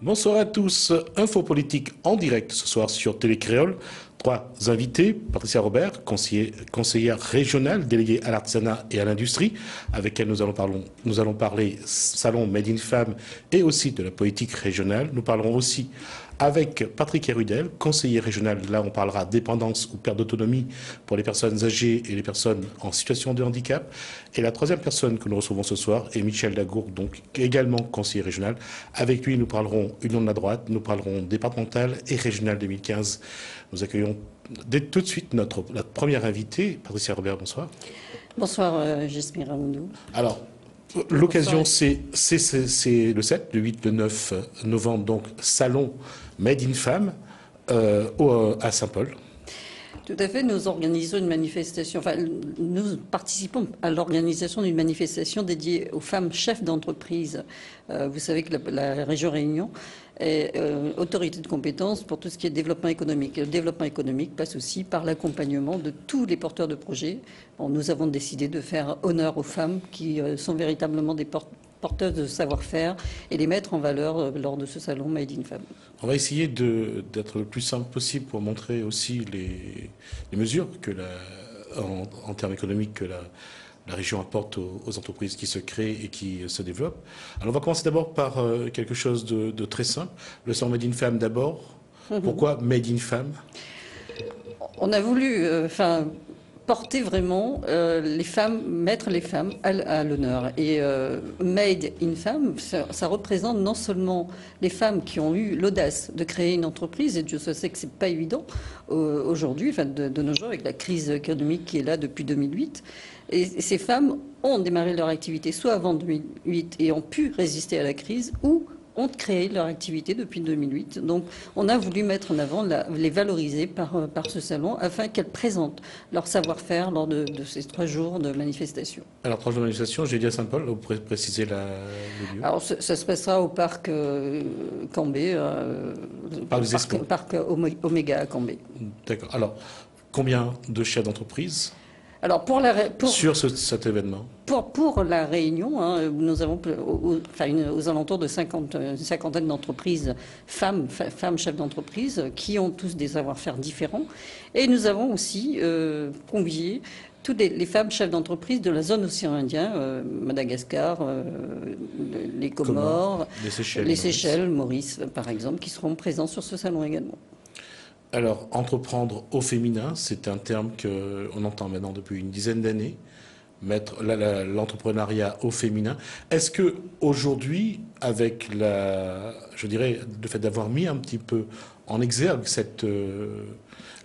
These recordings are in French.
Bonsoir à tous. Info politique en direct ce soir sur Télé Créole. Trois invités, Patricia Robert, conseillère régionale déléguée à l'artisanat et à l'industrie, avec elle nous allons parler salon Made in Femmes et aussi de la politique régionale. Nous parlerons aussi avec Patrick Hérudel, conseiller régional. Là, on parlera dépendance ou perte d'autonomie pour les personnes âgées et les personnes en situation de handicap. Et la troisième personne que nous recevons ce soir est Michel Dagour, donc également conseiller régional. Avec lui, nous parlerons Union de la droite, nous parlerons départemental et régional 2015. Nous accueillons tout de suite notre première invitée, Patricia Robert, bonsoir. Bonsoir, Jasmine Ramoudou. Alors, l'occasion, c'est le 7, le 8, le 9 novembre, donc salon Made in Femmes à Saint-Paul. Tout à fait, nous organisons une manifestation, enfin, nous participons à l'organisation d'une manifestation dédiée aux femmes chefs d'entreprise. Vous savez que la région Réunion est autorité de compétence pour tout ce qui est développement économique. Et le développement économique passe aussi par l'accompagnement de tous les porteurs de projets. Bon, nous avons décidé de faire honneur aux femmes qui sont véritablement des porteuses de savoir-faire et les mettre en valeur lors de ce salon Made in Femmes. On va essayer d'être le plus simple possible pour montrer aussi les mesures que en termes économiques que la région apporte aux entreprises qui se créent et qui se développent. Alors on va commencer d'abord par quelque chose de très simple. Le salon Made in Femmes d'abord. Pourquoi Made in Femmes? On a voulu porter vraiment les femmes, mettre les femmes à l'honneur. Et Made in Femmes, ça représente non seulement les femmes qui ont eu l'audace de créer une entreprise, et Dieu sait que c'est pas évident aujourd'hui, de nos jours, avec la crise économique qui est là depuis 2008. Et ces femmes ont démarré leur activité soit avant 2008 et ont pu résister à la crise, ou ont créé leur activité depuis 2008. Donc on a voulu mettre en avant, les valoriser par ce salon afin qu'elles présentent leur savoir-faire lors de ces 3 jours de manifestation. Alors 3 jours de manifestation, j'ai dit à Saint-Paul, vous pourrez préciser le lieu? Alors ça se passera au parc Cambé, parc Oméga à Cambé. D'accord. Alors combien de chefs d'entreprise alors sur cet événement? Pour la Réunion, nous avons aux alentours de une cinquantaine d'entreprises, femmes chefs d'entreprise, qui ont tous des savoir-faire différents. Et nous avons aussi convié toutes les femmes chefs d'entreprise de la zone océan Indien, Madagascar, les Comores, les Seychelles, Maurice, par exemple, qui seront présents sur ce salon également. Alors, entreprendre au féminin, c'est un terme qu'on entend maintenant depuis une dizaine d'années, mettre l'entrepreneuriat au féminin. Est-ce que aujourd'hui, avec je dirais, le fait d'avoir mis un petit peu en exergue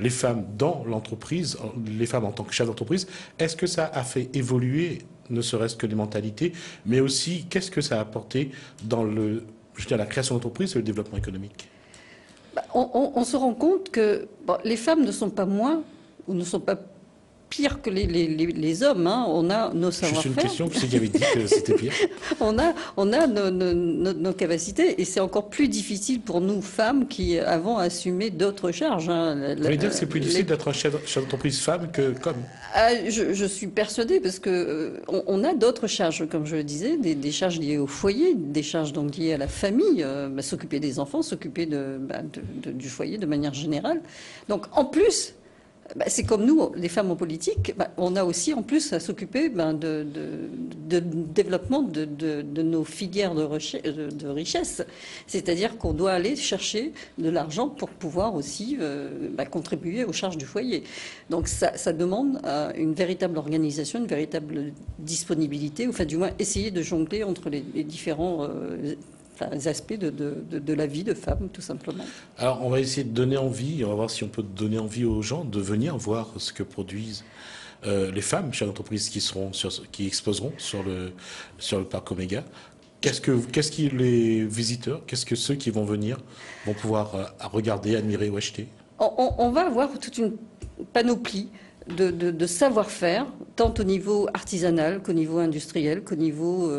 les femmes dans l'entreprise, les femmes en tant que chefs d'entreprise, est-ce que ça a fait évoluer, ne serait-ce que les mentalités, mais aussi qu'est-ce que ça a apporté dans la création d'entreprise et le développement économique? On se rend compte que les femmes ne sont pas moins ou ne sont pas pires que les hommes. On a nos savoir-faire. Juste une question, qui c'est qui avait dit que c'était pire? On a nos capacités et c'est encore plus difficile pour nous, femmes, qui avons assumé d'autres charges. Vous voulez dire que c'est plus difficile d'être un chef d'entreprise femme qu'homme? Je suis persuadée parce que on a d'autres charges, comme je le disais, des charges liées au foyer, des charges donc liées à la famille, s'occuper des enfants, s'occuper du foyer de manière générale. Donc en plus, c'est comme nous, les femmes en politique, on a aussi en plus à s'occuper de développement de nos filières de richesse. C'est-à-dire qu'on doit aller chercher de l'argent pour pouvoir aussi contribuer aux charges du foyer. Donc ça demande une véritable organisation, une véritable disponibilité, ou du moins essayer de jongler entre les différents aspects de la vie de femme, tout simplement. Alors, on va essayer de donner envie, on va voir si on peut donner envie aux gens de venir voir ce que produisent les femmes chefs d'entreprise qui exposeront sur le parc Oméga. Qu'est-ce que les visiteurs, qu'est-ce que ceux qui vont venir vont pouvoir regarder, admirer ou acheter? On va avoir toute une panoplie de savoir-faire, tant au niveau artisanal qu'au niveau industriel, qu'au niveau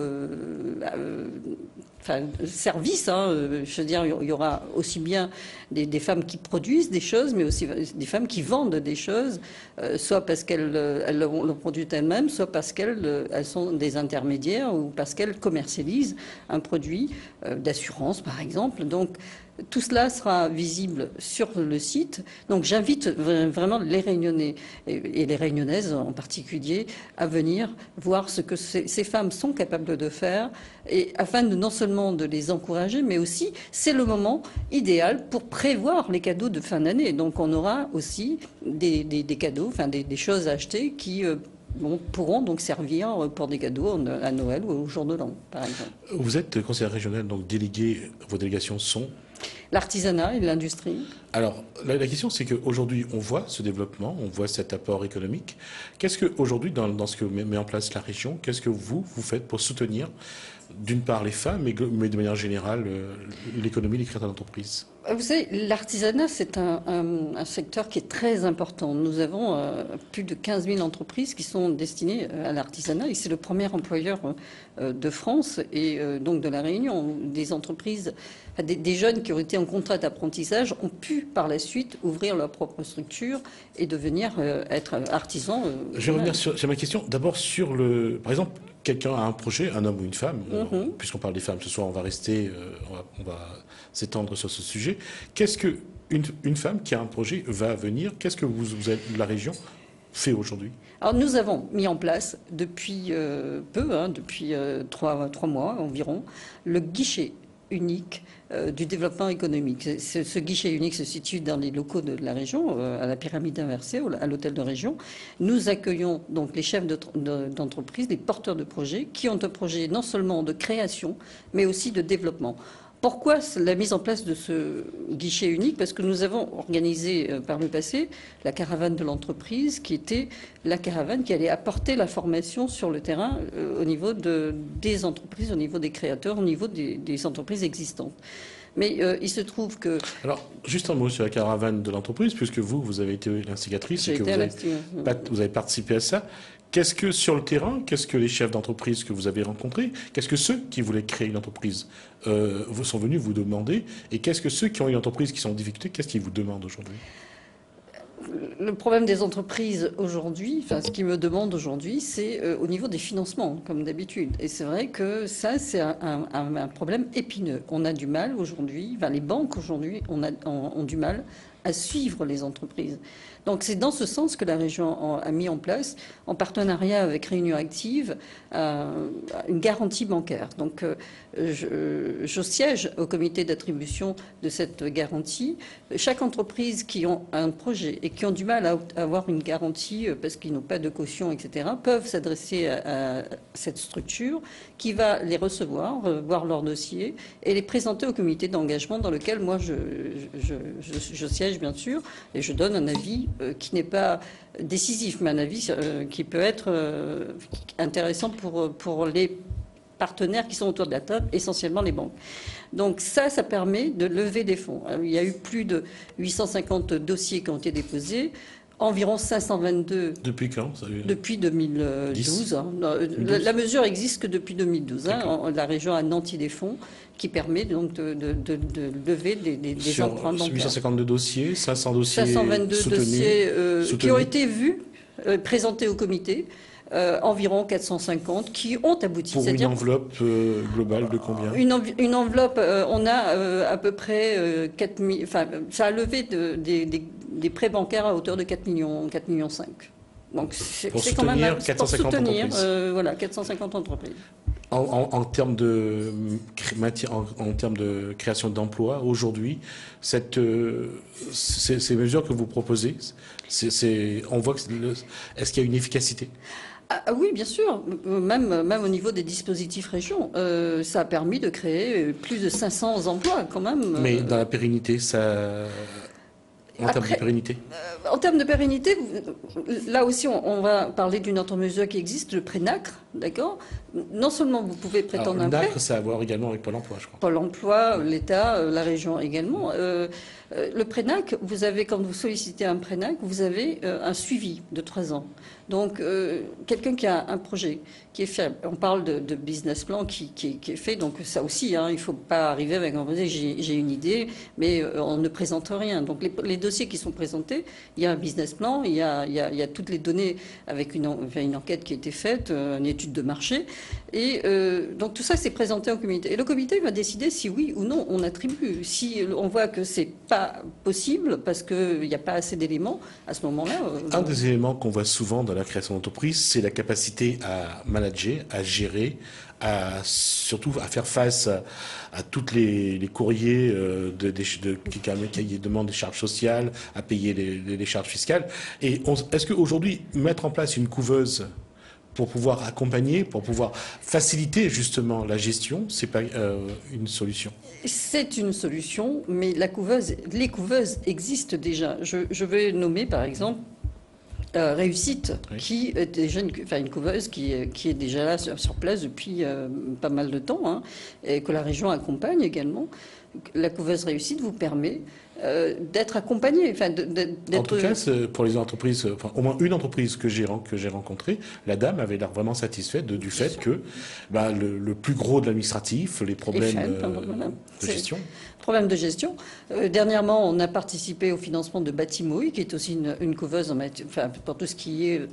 services. Je veux dire, il y aura aussi bien des femmes qui produisent des choses, mais aussi des femmes qui vendent des choses, soit parce qu'elles le produisent elles-mêmes, soit parce qu'elles sont des intermédiaires ou parce qu'elles commercialisent un produit d'assurance, par exemple. Donc, tout cela sera visible sur le site. Donc j'invite vraiment les Réunionnais et les Réunionnaises en particulier à venir voir ce que ces femmes sont capables de faire, et afin de non seulement de les encourager, mais aussi c'est le moment idéal pour prévoir les cadeaux de fin d'année. Donc on aura aussi des cadeaux, enfin des choses à acheter qui pourront donc servir pour des cadeaux à Noël ou au jour de l'an, par exemple. Vous êtes conseillère régionale, donc déléguée, vos délégations sont? L'artisanat et l'industrie. Alors, la question, c'est qu'aujourd'hui, on voit ce développement, on voit cet apport économique. Qu'est-ce qu'aujourd'hui, dans ce que met en place la région, qu'est-ce que vous faites pour soutenir, d'une part, les femmes, mais de manière générale, l'économie, les créateurs d'entreprises? Vous savez, l'artisanat, c'est un secteur qui est très important. Nous avons plus de 15 000 entreprises qui sont destinées à l'artisanat, et c'est le premier employeur de France et donc de la Réunion. Des entreprises, des jeunes qui ont été en contrat d'apprentissage ont pu par la suite ouvrir leur propre structure et devenir être artisans. Je vais revenir sur ma question. D'abord sur par exemple, quelqu'un a un projet, un homme ou une femme, puisqu'on parle des femmes ce soir, on va s'étendre sur ce sujet. Qu'est-ce qu'une femme qui a un projet va venir? Qu'est-ce que la région fait aujourd'hui? Alors nous avons mis en place depuis depuis 3 mois environ, le guichet unique du développement économique. Ce guichet unique se situe dans les locaux de la région, à la pyramide inversée, à l'hôtel de région. Nous accueillons donc les chefs d'entreprise, les porteurs de projets, qui ont un projet non seulement de création, mais aussi de développement. Pourquoi la mise en place de ce guichet unique? Parce que nous avons organisé par le passé la caravane de l'entreprise, qui était la caravane qui allait apporter la formation sur le terrain au niveau des entreprises, au niveau des créateurs, au niveau des entreprises existantes. Mais il se trouve que... Alors, juste un mot sur la caravane de l'entreprise, puisque vous avez été l'instigatrice et que vous avez participé à ça. Qu'est-ce que, sur le terrain, qu'est-ce que les chefs d'entreprise que vous avez rencontrés, qu'est-ce que ceux qui voulaient créer une entreprise sont venus vous demander, et qu'est-ce que ceux qui ont une entreprise qui sont en difficulté, qu'est-ce qu'ils vous demandent aujourd'hui? Le problème des entreprises aujourd'hui, ce qu'ils me demandent aujourd'hui, c'est au niveau des financements, comme d'habitude. Et c'est vrai que ça, c'est un problème épineux. On a du mal aujourd'hui, les banques aujourd'hui ont du mal à suivre les entreprises. Donc c'est dans ce sens que la région a mis en place, en partenariat avec Réunion Active, une garantie bancaire. Donc je siège au comité d'attribution de cette garantie. Chaque entreprise qui ont un projet et qui ont du mal à avoir une garantie parce qu'ils n'ont pas de caution, etc., peuvent s'adresser à cette structure qui va les recevoir, voir leur dossier et les présenter au comité d'engagement dans lequel moi je siège bien sûr, et je donne un avis qui n'est pas décisif, mais un avis qui peut être intéressant pour les partenaires qui sont autour de la table, essentiellement les banques. Donc ça permet de lever des fonds. Il y a eu plus de 850 dossiers qui ont été déposés. Environ 522. Depuis quand? Depuis 2012. La mesure existe que depuis 2012. La région a nanti des fonds qui permet donc de lever des emprunts bancaires. 852 dossiers, 500 dossiers 522 soutenus, dossiers qui ont été vus, présentés au comité. Environ 450 qui ont abouti. Pour une enveloppe globale de combien? Une enveloppe, on a à peu près 4 000, ça a levé des prêts bancaires à hauteur de 4 millions 5. Donc c'est quand même pour soutenir 450 entreprises. En termes de création d'emplois, aujourd'hui, ces mesures que vous proposez, on voit est-ce qu'il y a une efficacité? Oui, bien sûr. Même au niveau des dispositifs région, ça a permis de créer plus de 500 emplois quand même. Mais dans la pérennité, ça... En termes de pérennité? En termes de pérennité, là aussi, on va parler d'une autre mesure qui existe, le pré-NACRE, d'accord? Non seulement vous pouvez prétendre un prêt. NACRE, ça a à voir également avec Pôle emploi, je crois. Pôle emploi, l'État, la région également. Le prénac, vous avez, quand vous sollicitez un prénac, vous avez un suivi de 3 ans. Donc, quelqu'un qui a un projet qui est fait, on parle de business plan qui est fait, donc ça aussi, hein, il ne faut pas arriver avec un projet, j'ai une idée, mais on ne présente rien. Donc, les dossiers qui sont présentés, il y a un business plan, il y a toutes les données avec une enquête qui a été faite, une étude de marché, et donc tout ça, c'est présenté au comité. Et le comité va décider si oui ou non on attribue. Si on voit que c'est pas possible parce qu'il n'y a pas assez d'éléments, à ce moment-là... Un des éléments qu'on voit souvent dans la création d'entreprise, c'est la capacité à manager, à gérer, surtout à faire face à toutes les courriers qui demandent des charges sociales, à payer les charges fiscales. Et est-ce qu'aujourd'hui, mettre en place une couveuse pour pouvoir accompagner, pour pouvoir faciliter justement la gestion, c'est pas une solution? C'est une solution, mais les couveuses existent déjà. Je vais nommer par exemple Réussite, oui, qui est déjà une couveuse qui est déjà là sur place depuis pas mal de temps, hein, et que la région accompagne également. La couveuse Réussite vous permet d'être accompagné. En tout cas, pour les entreprises, au moins une entreprise que j'ai rencontrée, la dame avait l'air vraiment satisfaite du fait que le plus gros de l'administratif, les problèmes de gestion. Problème de gestion. Dernièrement, on a participé au financement de Bâtimo, qui est aussi une couveuse pour tout ce qui est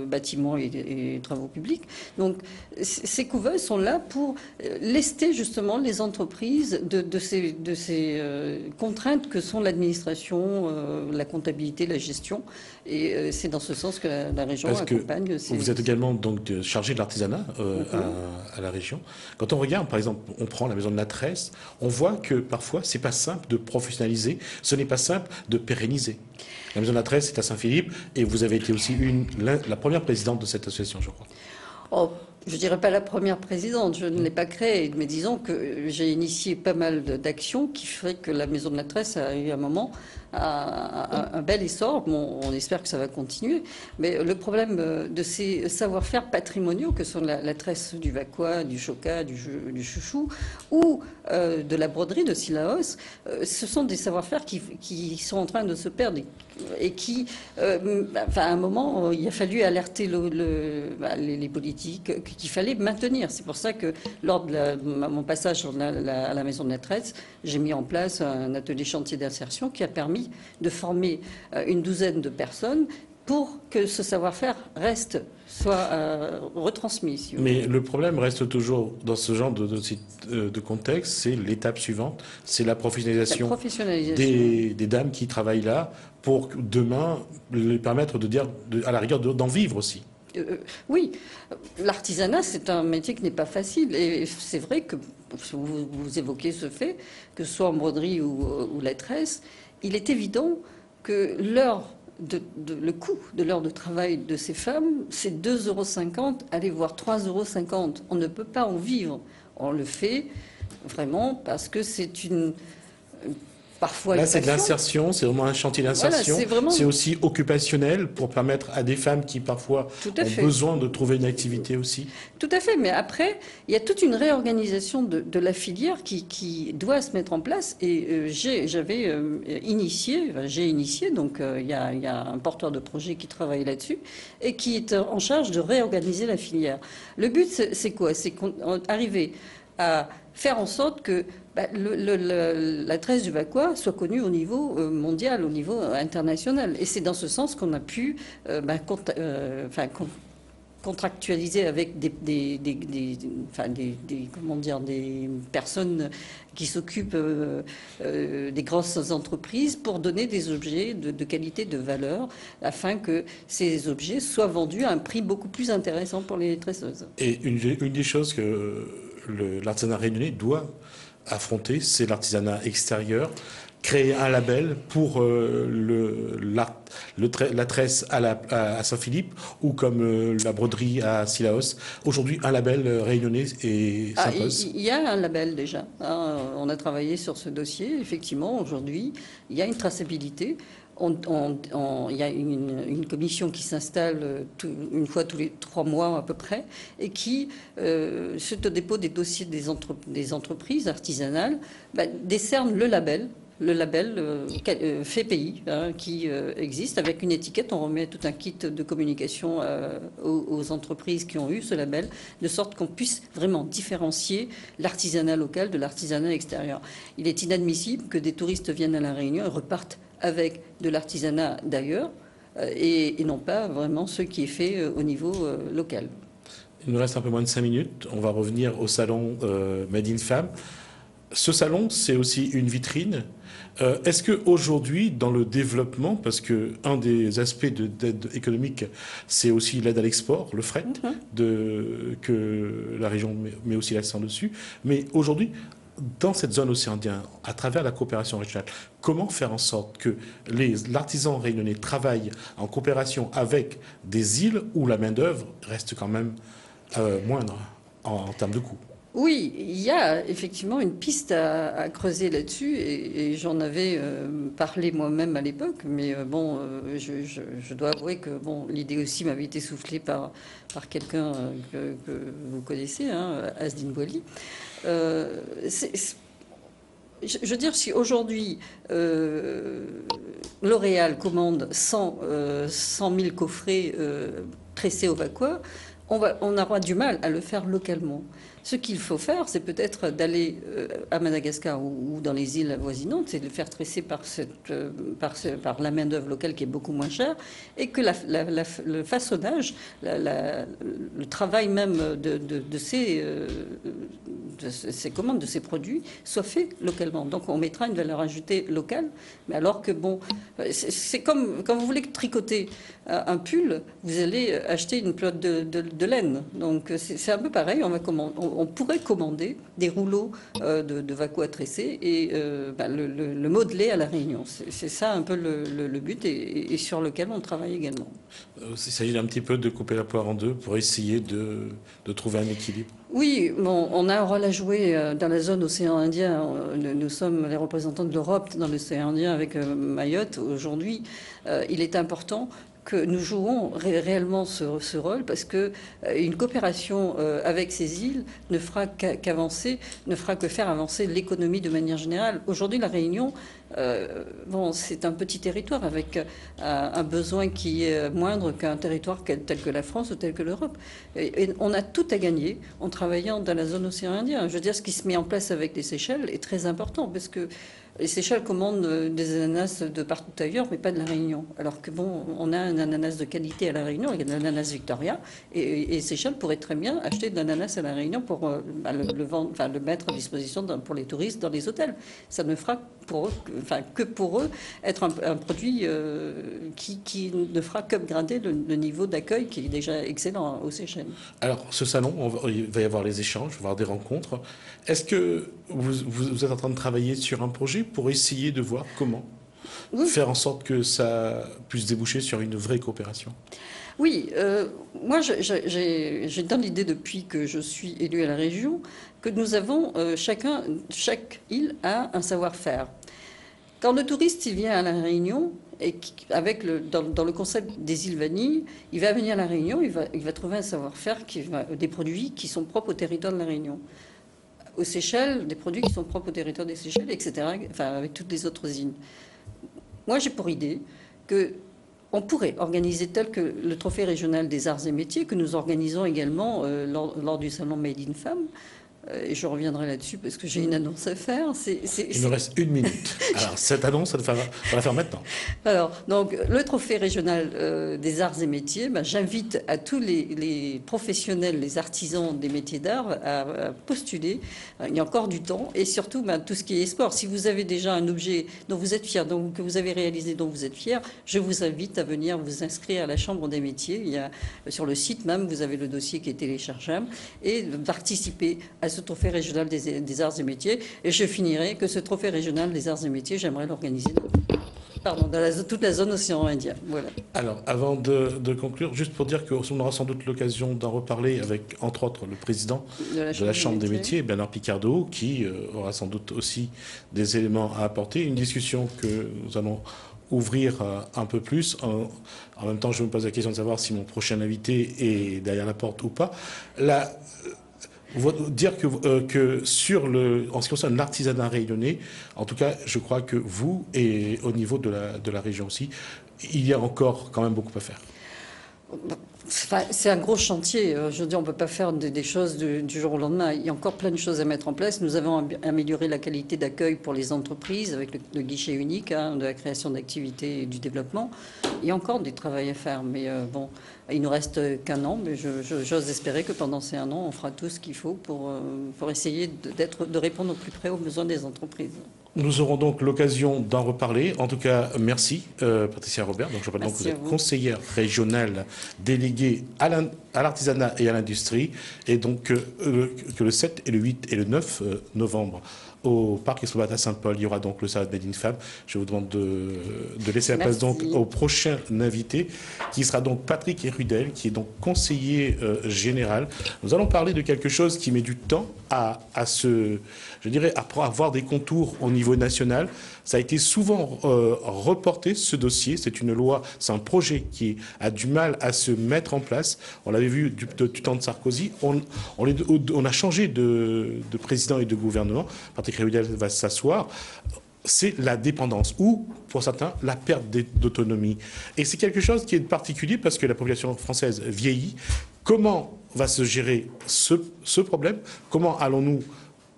bâtiments et travaux publics. Donc, ces couveuses sont là pour lester justement les entreprises de ces contraintes que sont l'administration, la comptabilité, la gestion. Et c'est dans ce sens que la région accompagne. Vous êtes également donc chargé de l'artisanat à la région. Quand on regarde, par exemple, on prend la maison de la Tresse, on voit que parfois c'est pas simple de professionnaliser, ce n'est pas simple de pérenniser. La maison de la Tresse est à Saint-Philippe et vous avez été aussi la première présidente de cette association, je crois. Oh, je ne dirais pas la première présidente, je ne l'ai pas créée, mais disons que j'ai initié pas mal d'actions qui feraient que la Maison de la Tresse a eu un moment un bel essor. Bon, on espère que ça va continuer, mais le problème de ces savoir-faire patrimoniaux que sont la tresse du Vacquois, du Choca, du Chouchou ou de la broderie de Sillaos, ce sont des savoir-faire qui sont en train de se perdre et qui, à un moment, il a fallu alerter les politiques qu'il fallait maintenir. C'est pour ça que lors de mon passage à la Maison de la Tresse, j'ai mis en place un atelier chantier d'insertion qui a permis de former une douzaine de personnes pour que ce savoir-faire soit retransmis. Mais le problème reste toujours dans ce genre de contexte, c'est l'étape suivante, c'est la professionnalisation, des dames qui travaillent là pour demain les permettre à la rigueur d'en vivre aussi. Oui, l'artisanat, c'est un métier qui n'est pas facile. Et c'est vrai que vous évoquez ce fait, que ce soit en broderie ou la tresse, il est évident que le coût de l'heure de travail de ces femmes, c'est 2,50 €, allez voir 3,50 €. On ne peut pas en vivre. On le fait vraiment parce que c'est parfois... Là, c'est de l'insertion, c'est vraiment un chantier d'insertion. Voilà, c'est aussi occupationnel pour permettre à des femmes qui, parfois, ont besoin de trouver une activité aussi. Tout à fait, mais après, il y a toute une réorganisation de la filière qui doit se mettre en place. Et j'ai initié, donc il y a un porteur de projet qui travaille là-dessus et qui est en charge de réorganiser la filière. Le but, c'est quoi? C'est arriver à faire en sorte que la tresse du Vacquois soit connue au niveau mondial, au niveau international. Et c'est dans ce sens qu'on a pu contractualiser avec des personnes qui s'occupent des grosses entreprises pour donner des objets de qualité, de valeur, afin que ces objets soient vendus à un prix beaucoup plus intéressant pour les tresseuses. Et une des choses que l'artisanat réunionnais doit affronter, c'est l'artisanat extérieur. créer un label pour la tresse à Saint-Philippe ou comme la broderie à Sillaos. Aujourd'hui, un label réunionnais et s'impose. Il y a un label déjà, hein. On a travaillé sur ce dossier. Effectivement, aujourd'hui, il y a une traçabilité. Il y a une commission qui s'installe une fois tous les 3 mois à peu près et qui, suite au dépôt des dossiers des entreprises artisanales, décerne le label fait pays, hein, qui existe avec une étiquette. On remet tout un kit de communication aux entreprises qui ont eu ce label, de sorte qu'on puisse vraiment différencier l'artisanat local de l'artisanat extérieur. Il est inadmissible que des touristes viennent à La Réunion et repartent avec de l'artisanat d'ailleurs et non pas vraiment ce qui est fait au niveau local. Il nous reste un peu moins de 5 minutes. On va revenir au salon Made in Femme. Ce salon, c'est aussi une vitrine. Est-ce qu'aujourd'hui, dans le développement, parce qu'un des aspects d'aide économique, c'est aussi l'aide à l'export, le fret, que la région met aussi l'accent dessus, mais aujourd'hui, dans cette zone océan Indien, à travers la coopération régionale, comment faire en sorte que l'artisan réunionnais travaille en coopération avec des îles où la main-d'œuvre reste quand même moindre en termes de coûts? Oui, il y a effectivement une piste à creuser là-dessus et j'en avais parlé moi-même à l'époque, mais je dois avouer que l'idée aussi m'avait été soufflée par quelqu'un que vous connaissez, hein, Asdine Boily. Je veux dire, si aujourd'hui L'Oréal commande 100 000 coffrets tressés au Vacquois, on aura du mal à le faire localement. Ce qu'il faut faire, c'est peut-être d'aller à Madagascar ou dans les îles avoisinantes, c'est de le faire tresser par la main-d'œuvre locale qui est beaucoup moins chère, et que le façonnage, le travail même de ces commandes, de ces produits, soit fait localement. Donc on mettra une valeur ajoutée locale, mais alors que c'est comme quand vous voulez tricoter un pull, vous allez acheter une pelote de laine. Donc c'est un peu pareil, on pourrait commander des rouleaux de Vacquois tressés et le modeler à La Réunion. C'est ça un peu le but et sur lequel on travaille également. Il s'agit d'un petit peu de couper la poire en deux pour essayer de trouver un équilibre. Oui, on a un rôle à jouer dans la zone océan Indien. Nous sommes les représentants de l'Europe dans l'océan Indien avec Mayotte. Aujourd'hui, il est important que nous jouons réellement ce rôle parce que une coopération avec ces îles ne fera qu'avancer, ne fera que faire avancer l'économie de manière générale. Aujourd'hui, la Réunion, c'est un petit territoire avec un besoin qui est moindre qu'un territoire tel que la France ou tel que l'Europe. Et on a tout à gagner en travaillant dans la zone océan Indien. Je veux dire, ce qui se met en place avec les Seychelles est très important parce que les Seychelles commandent des ananas de partout ailleurs, mais pas de la Réunion. Alors que on a un ananas de qualité à la Réunion, il y a de l'ananas Victoria, et Seychelles pourrait très bien acheter de l'ananas à la Réunion pour le vendre, le mettre à disposition pour les touristes dans les hôtels. Ça ne fera que pour eux être un produit qui ne fera qu'upgrader le niveau d'accueil qui est déjà excellent aux Seychelles. Alors, ce salon, il va y avoir les échanges, il va y avoir des rencontres. Est-ce que vous êtes en train de travailler sur un projet pour essayer de voir comment faire en sorte que ça puisse déboucher sur une vraie coopération? Oui, moi j'ai dans l'idée depuis que je suis élue à la région que nous avons chaque île a un savoir-faire. Quand le touriste il vient à la Réunion et dans le concept des îles Vanille, il va venir à la Réunion, il va trouver un savoir-faire des produits qui sont propres au territoire de la Réunion. Aux Seychelles, des produits qui sont propres au territoire des Seychelles, etc. Avec toutes les autres îles. Moi, j'ai pour idée qu'on pourrait organiser tel que le trophée régional des arts et métiers, que nous organisons également lors du salon Made in Femme. Et je reviendrai là-dessus parce que j'ai une annonce à faire. Il nous reste 1 minute. Alors, cette annonce, on va la faire maintenant. Alors, donc, le trophée régional des arts et métiers, j'invite à tous les professionnels, les artisans des métiers d'art à postuler. Il y a encore du temps. Et surtout, tout ce qui est sport. Si vous avez déjà un objet dont vous êtes fier, que vous avez réalisé, dont vous êtes fier, je vous invite à venir vous inscrire à la Chambre des métiers. Il y a, sur le site même, vous avez le dossier qui est téléchargeable et participer à ce trophée régional des arts et métiers. Et je finirai que ce trophée régional des arts et métiers métier, j'aimerais l'organiser dans toute la zone océan Indien. Voilà. Alors, avant de conclure, juste pour dire qu'on aura sans doute l'occasion d'en reparler avec, entre autres, le président de la Chambre des métiers, Bernard Picardeau, qui aura sans doute aussi des éléments à apporter. Une discussion que nous allons ouvrir un peu plus. En même temps, je me pose la question de savoir si mon prochain invité est derrière la porte ou pas. Dire que en ce qui concerne l'artisanat réunionnais, en tout cas, je crois que vous, et au niveau de la région aussi, il y a encore quand même beaucoup à faire. C'est un gros chantier. Je veux dire, on ne peut pas faire des choses du jour au lendemain. Il y a encore plein de choses à mettre en place. Nous avons amélioré la qualité d'accueil pour les entreprises avec le guichet unique de la création d'activités et du développement. Il y a encore du travail à faire. Mais bon, il nous reste qu'un an. Mais j'ose espérer que pendant ces un an, on fera tout ce qu'il faut pour essayer de répondre au plus près aux besoins des entreprises. Nous aurons donc l'occasion d'en reparler. En tout cas, merci Patricia Robert. Donc, je rappelle donc que vous êtes conseillère régionale déléguée à l'artisanat et à l'industrie. Et donc que le 7 et le 8 et le 9 novembre, au Parc Escobate à Saint-Paul, il y aura donc le salon Made in Fab. Je vous demande de laisser la place donc au prochain invité, qui sera donc Patrick Erudel, qui est donc conseiller général. Nous allons parler de quelque chose qui met du temps à avoir des contours au niveau national. Ça a été souvent reporté, ce dossier. C'est une loi, c'est un projet qui a du mal à se mettre en place. On l'avait vu du temps de Sarkozy. On a changé de président et de gouvernement. Patrick Erudel va s'asseoir. C'est la dépendance ou, pour certains, la perte d'autonomie. Et c'est quelque chose qui est particulier parce que la population française vieillit. Comment va se gérer ce problème? Comment allons-nous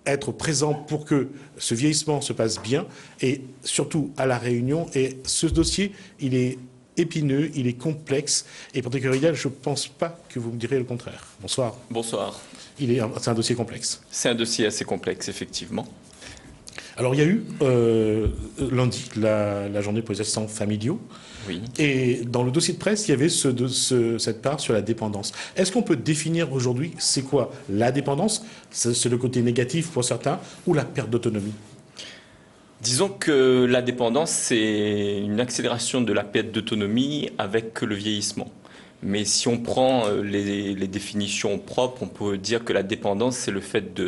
être présents pour que ce vieillissement se passe bien, et surtout à La Réunion? Et ce dossier, il est épineux, il est complexe, et Patrick Erudel, je ne pense pas que vous me direz le contraire. Bonsoir. Bonsoir. C'est un dossier complexe. C'est un dossier assez complexe, effectivement. Alors, il y a eu lundi la journée pour les assistants familiaux. Oui. Et dans le dossier de presse, il y avait cette part sur la dépendance. Est-ce qu'on peut définir aujourd'hui, c'est quoi la dépendance? C'est le côté négatif pour certains, ou la perte d'autonomie? Disons que la dépendance, c'est une accélération de la perte d'autonomie avec le vieillissement. Mais si on prend les définitions propres, on peut dire que la dépendance, c'est le fait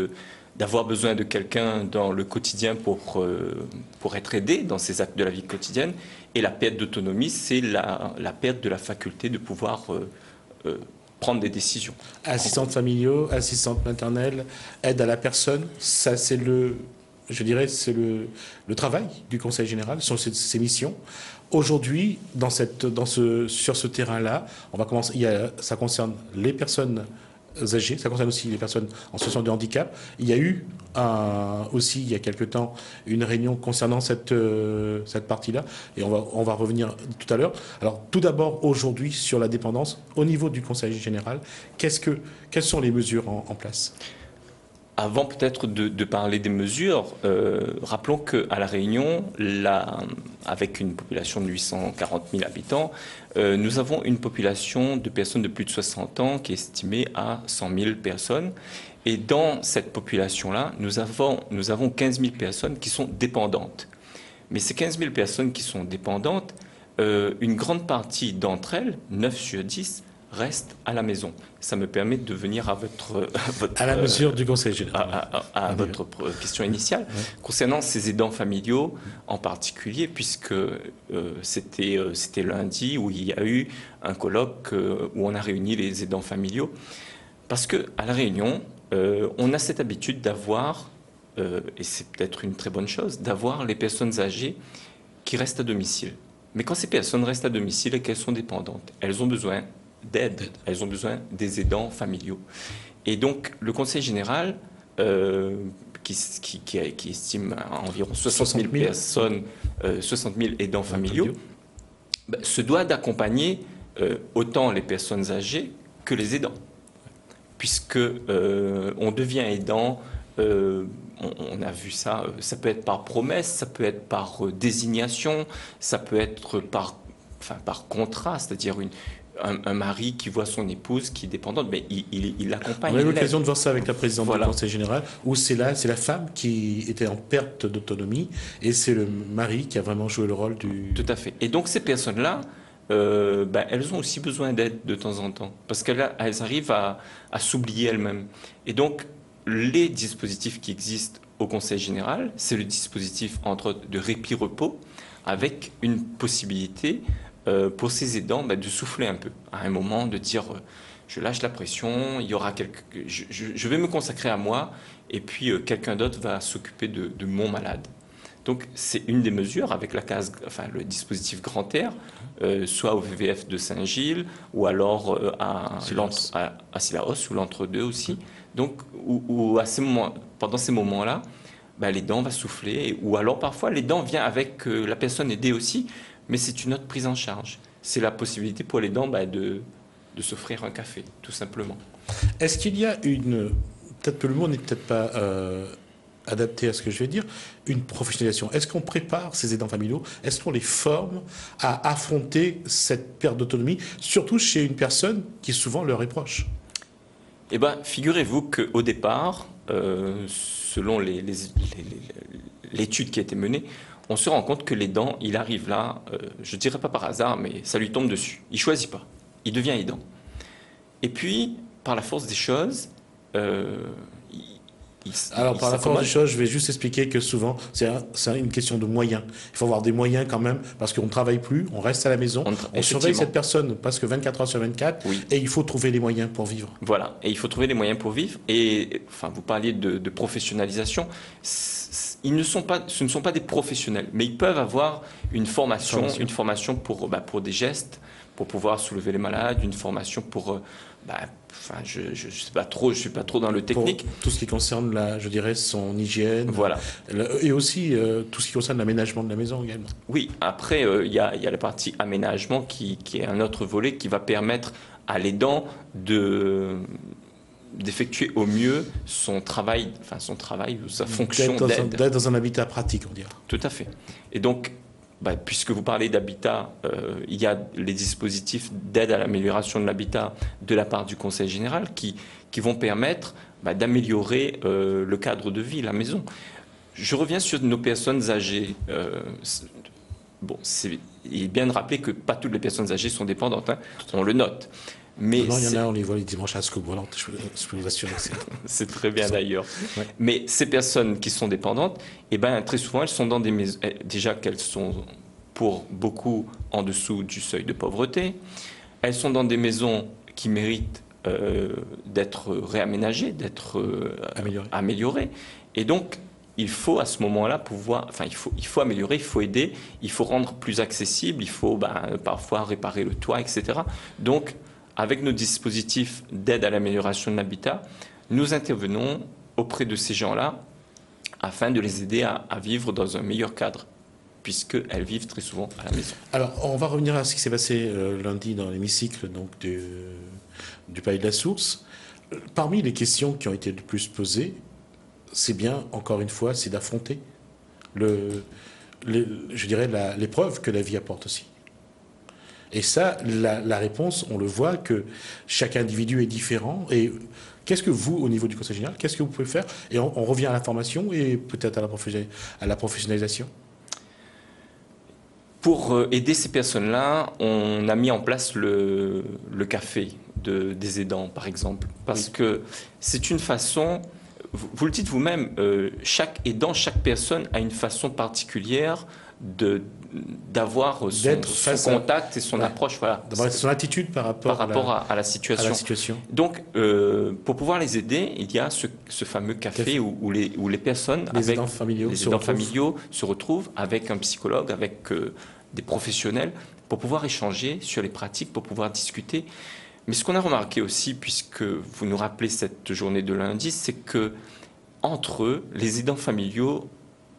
d'avoir besoin de quelqu'un dans le quotidien pour être aidé dans ses actes de la vie quotidienne. Et la perte d'autonomie, c'est la perte de la faculté de pouvoir prendre des décisions. Assistantes familiaux, assistantes maternelles, aide à la personne, ça c'est c'est le travail du Conseil général, sur ses missions. Aujourd'hui, sur ce terrain-là, on va commencer. Ça concerne les personnes âgées, ça concerne aussi les personnes en situation de handicap. Il y a eu aussi, il y a quelque temps, une réunion concernant cette partie-là, et on va revenir tout à l'heure. Alors, tout d'abord, aujourd'hui, sur la dépendance, au niveau du Conseil général, quelles sont les mesures en place? Avant peut-être de parler des mesures, rappelons qu'à La Réunion, avec une population de 840 000 habitants, nous avons une population de personnes de plus de 60 ans qui est estimée à 100 000 personnes. Et dans cette population-là, nous avons 15 000 personnes qui sont dépendantes. Mais ces 15 000 personnes qui sont dépendantes, une grande partie d'entre elles, 9 sur 10, reste à la maison. Ça me permet de venir à votre à la mesure du Conseil général. À votre question initiale. Ouais. Concernant ces aidants familiaux en particulier, puisque c'était lundi où il y a eu un colloque où on a réuni les aidants familiaux. Parce qu'à La Réunion, on a cette habitude d'avoir, et c'est peut-être une très bonne chose, d'avoir les personnes âgées qui restent à domicile. Mais quand ces personnes restent à domicile et qu'elles sont dépendantes, elles ont besoin d'aide, elles ont besoin des aidants familiaux. Et donc, le Conseil général, qui estime à environ 60 000 personnes, 60 000 aidants familiaux, se doit d'accompagner autant les personnes âgées que les aidants. Puisque on devient aidant, on a vu ça, ça peut être par promesse, ça peut être par désignation, ça peut être par contrat, c'est-à-dire un mari qui voit son épouse qui est dépendante, mais il l'accompagne. On a eu l'occasion de voir ça avec la présidente Voilà. du Conseil général, où c'est la femme qui était en perte d'autonomie et c'est le mari qui a vraiment joué le rôle du... Tout à fait. Et donc ces personnes-là, elles ont aussi besoin d'aide de temps en temps, parce qu'elles arrivent à s'oublier elles-mêmes. Et donc les dispositifs qui existent au Conseil général, c'est le dispositif entre autres de répit-repos, avec une possibilité pour ces aidants de souffler un peu, à un moment, de dire je lâche la pression, il y aura je vais me consacrer à moi, et puis quelqu'un d'autre va s'occuper de mon malade. Donc c'est une des mesures avec le dispositif Grand Air, soit au VVF de Saint-Gilles, ou alors à Cilaos, ou l'entre-deux aussi. Donc où pendant ces moments-là, l'aidant va souffler, ou alors parfois l'aidant vient avec la personne aidée aussi, mais c'est une autre prise en charge. C'est la possibilité pour l'aidant de s'offrir un café, tout simplement. Est-ce qu'il y a peut-être que le mot n'est peut-être pas adapté à ce que je vais dire, une professionnalisation? Est-ce qu'on prépare ces aidants familiaux? Est-ce qu'on les forme à affronter cette perte d'autonomie, surtout chez une personne qui souvent leur est proche? Eh bien, figurez-vous qu'au départ, selon l'étude qui a été menée, on se rend compte que l'aidant, il arrive là, je ne dirais pas par hasard, mais ça lui tombe dessus. Il ne choisit pas. Il devient aidant. Et puis, par la force des choses, Alors, par la force des choses, je vais juste expliquer que souvent, c'est une question de moyens. Il faut avoir des moyens quand même, parce qu'on ne travaille plus, on reste à la maison, on surveille cette personne presque 24 heures sur 24, oui. Et il faut trouver les moyens pour vivre. Voilà, et il faut trouver les moyens pour vivre. Et enfin, vous parliez de professionnalisation. Ce ne sont pas des professionnels, mais ils peuvent avoir une formation pour des gestes, pour pouvoir soulever les malades, une formation pour... je ne sais pas trop, je suis pas trop dans le technique. Pour tout ce qui concerne, je dirais, son hygiène. Voilà. Et aussi tout ce qui concerne l'aménagement de la maison également. Oui, après, il y a la partie aménagement qui est un autre volet qui va permettre à l'aidant d'effectuer au mieux son travail ou sa fonction d'aide. D'être dans un habitat pratique, on dirait. Tout à fait. Et donc, puisque vous parlez d'habitat, il y a les dispositifs d'aide à l'amélioration de l'habitat de la part du Conseil général qui vont permettre d'améliorer le cadre de vie, la maison. Je reviens sur nos personnes âgées. Il est bien de rappeler que pas toutes les personnes âgées sont dépendantes, hein, on le note. Mais non, il y en a, on les voit les dimanches à Scoop volante, je peux vous assurer. C'est très bien d'ailleurs. Ouais. Mais ces personnes qui sont dépendantes, très souvent, elles sont dans des maisons, déjà qu'elles sont pour beaucoup en dessous du seuil de pauvreté. Elles sont dans des maisons qui méritent d'être réaménagées, d'être améliorées. Et donc, il faut à ce moment-là il faut améliorer, il faut aider, il faut rendre plus accessible, il faut parfois réparer le toit, etc. Donc, avec nos dispositifs d'aide à l'amélioration de l'habitat, nous intervenons auprès de ces gens-là afin de les aider à vivre dans un meilleur cadre, puisqu'elles vivent très souvent à la maison. Alors, on va revenir à ce qui s'est passé lundi dans l'hémicycle du Palais de la Source. Parmi les questions qui ont été le plus posées, c'est bien, encore une fois, c'est d'affronter l'épreuve que la vie apporte aussi. Et ça, la réponse, on le voit que chaque individu est différent. Et qu'est-ce que vous, au niveau du Conseil général, qu'est-ce que vous pouvez faire? Et on revient à la formation et peut-être à la professionnalisation. Pour aider ces personnes-là, on a mis en place le café des aidants, par exemple. Parce que c'est une façon, vous le dites vous-même, chaque aidant, chaque personne a une façon particulière d'avoir son contact et son approche, d'avoir son attitude par rapport à la situation. Donc, pour pouvoir les aider, il y a ce fameux café où les personnes, les aidants familiaux se retrouvent avec un psychologue, avec des professionnels, pour pouvoir échanger sur les pratiques, pour pouvoir discuter. Mais ce qu'on a remarqué aussi, puisque vous nous rappelez cette journée de lundi, c'est que entre eux, les aidants familiaux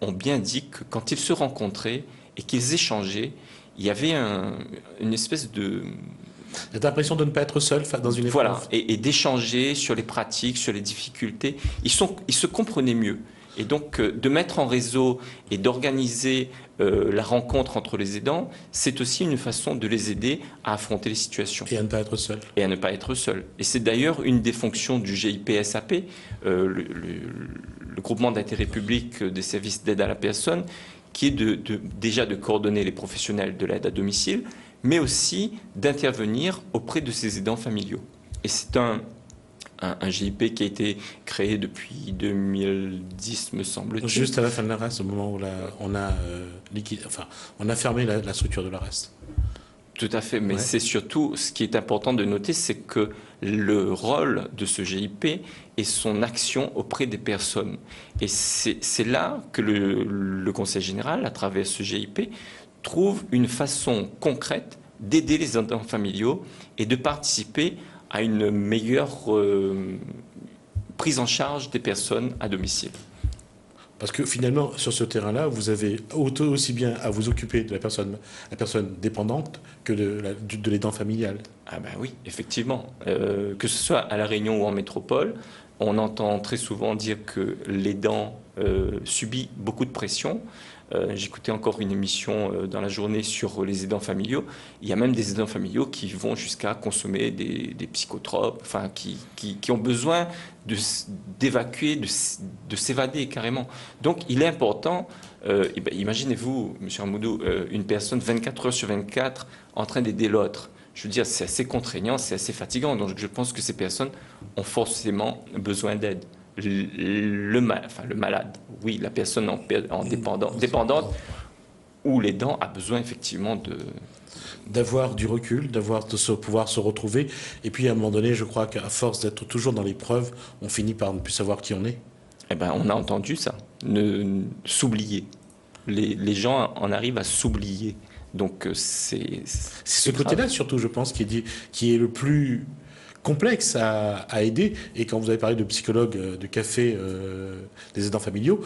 ont bien dit que quand ils se rencontraient et qu'ils échangeaient, il y avait une espèce de... l'impression de ne pas être seul dans une épreuve. Voilà, et d'échanger sur les pratiques, sur les difficultés. Ils se comprenaient mieux. Et donc, de mettre en réseau et d'organiser la rencontre entre les aidants, c'est aussi une façon de les aider à affronter les situations. Et à ne pas être seul. Et à ne pas être seul. Et c'est d'ailleurs une des fonctions du GIP-SAP, le groupement d'intérêt public des services d'aide à la personne, qui est déjà de coordonner les professionnels de l'aide à domicile, mais aussi d'intervenir auprès de ces aidants familiaux. Et c'est un GIP qui a été créé depuis 2010, me semble-t-il. Juste à la fin de l'arrest, au moment où on a fermé la structure de l'arrest. Tout à fait, mais c'est surtout, ce qui est important de noter, c'est que le rôle de ce GIP est son action auprès des personnes. Et c'est là que le Conseil général, à travers ce GIP, trouve une façon concrète d'aider les aidants familiaux et de participer à une meilleure prise en charge des personnes à domicile. Parce que finalement, sur ce terrain-là, vous avez aussi bien à vous occuper de la personne dépendante que de l'aidant familial. Ah ben oui, effectivement. Que ce soit à La Réunion ou en métropole, on entend très souvent dire que l'aidant subit beaucoup de pression. J'écoutais encore une émission dans la journée sur les aidants familiaux. Il y a même des aidants familiaux qui vont jusqu'à consommer des psychotropes, enfin, qui ont besoin d'évacuer, de s'évader carrément. Donc il est important, imaginez-vous, M. Amoudou, une personne 24 heures sur 24 en train d'aider l'autre. Je veux dire, c'est assez contraignant, c'est assez fatigant. Donc je pense que ces personnes ont forcément besoin d'aide. Le malade, oui, la personne dépendante ou l'aidant a besoin effectivement d'avoir du recul, pouvoir se retrouver. Et puis à un moment donné, je crois qu'à force d'être toujours dans l'épreuve, on finit par ne plus savoir qui on est. Eh ben, on a entendu ça, s'oublier. Les gens en arrivent à s'oublier. Donc c'est ce côté-là surtout, je pense, qui est le plus complexe à aider. Et quand vous avez parlé de psychologue de café des aidants familiaux,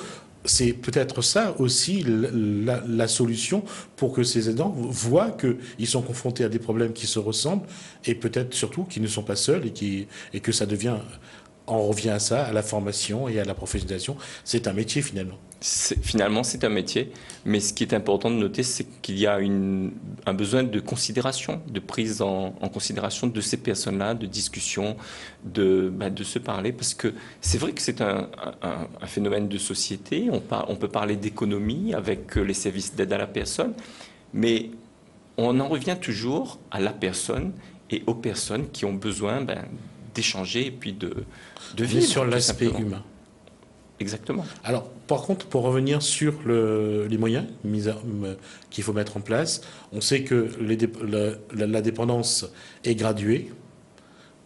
c'est peut-être ça aussi la solution pour que ces aidants voient qu'ils sont confrontés à des problèmes qui se ressemblent et peut-être surtout qu'ils ne sont pas seuls et que ça devient... On revient à ça, à la formation et à la professionnalisation. C'est un métier finalement. Finalement, c'est un métier, mais ce qui est important de noter, c'est qu'il y a un besoin de considération, de prise en considération de ces personnes-là, de discussion, de se parler, parce que c'est vrai que c'est un phénomène de société. On peut parler d'économie avec les services d'aide à la personne, mais on en revient toujours à la personne et aux personnes qui ont besoin d'échanger et puis de vivre. Mais sur l'aspect humain. Exactement. Alors, par contre, pour revenir sur les moyens qu'il faut mettre en place, on sait que la dépendance est graduée.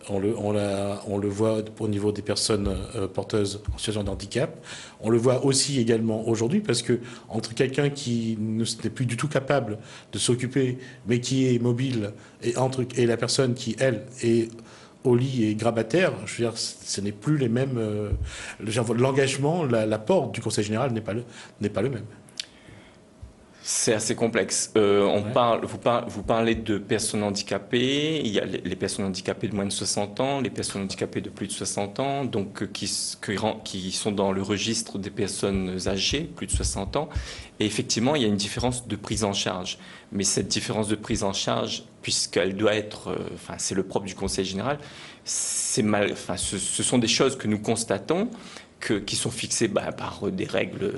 On le voit au niveau des personnes porteuses en situation de handicap. On le voit aussi également aujourd'hui parce que entre quelqu'un qui n'est plus du tout capable de s'occuper, mais qui est mobile, et la personne qui, elle, est au lit et grabataire, je veux dire, ce n'est plus les mêmes. L'engagement, l'apport du Conseil général n'est pas le même. C'est assez complexe. Vous parlez de personnes handicapées. Il y a les personnes handicapées de moins de 60 ans, les personnes handicapées de plus de 60 ans, donc qui sont dans le registre des personnes âgées, plus de 60 ans. Et effectivement, il y a une différence de prise en charge. Mais cette différence de prise en charge, puisqu'elle doit être, c'est le propre du Conseil général, ce sont des choses que nous constatons. Qui sont fixées par des règles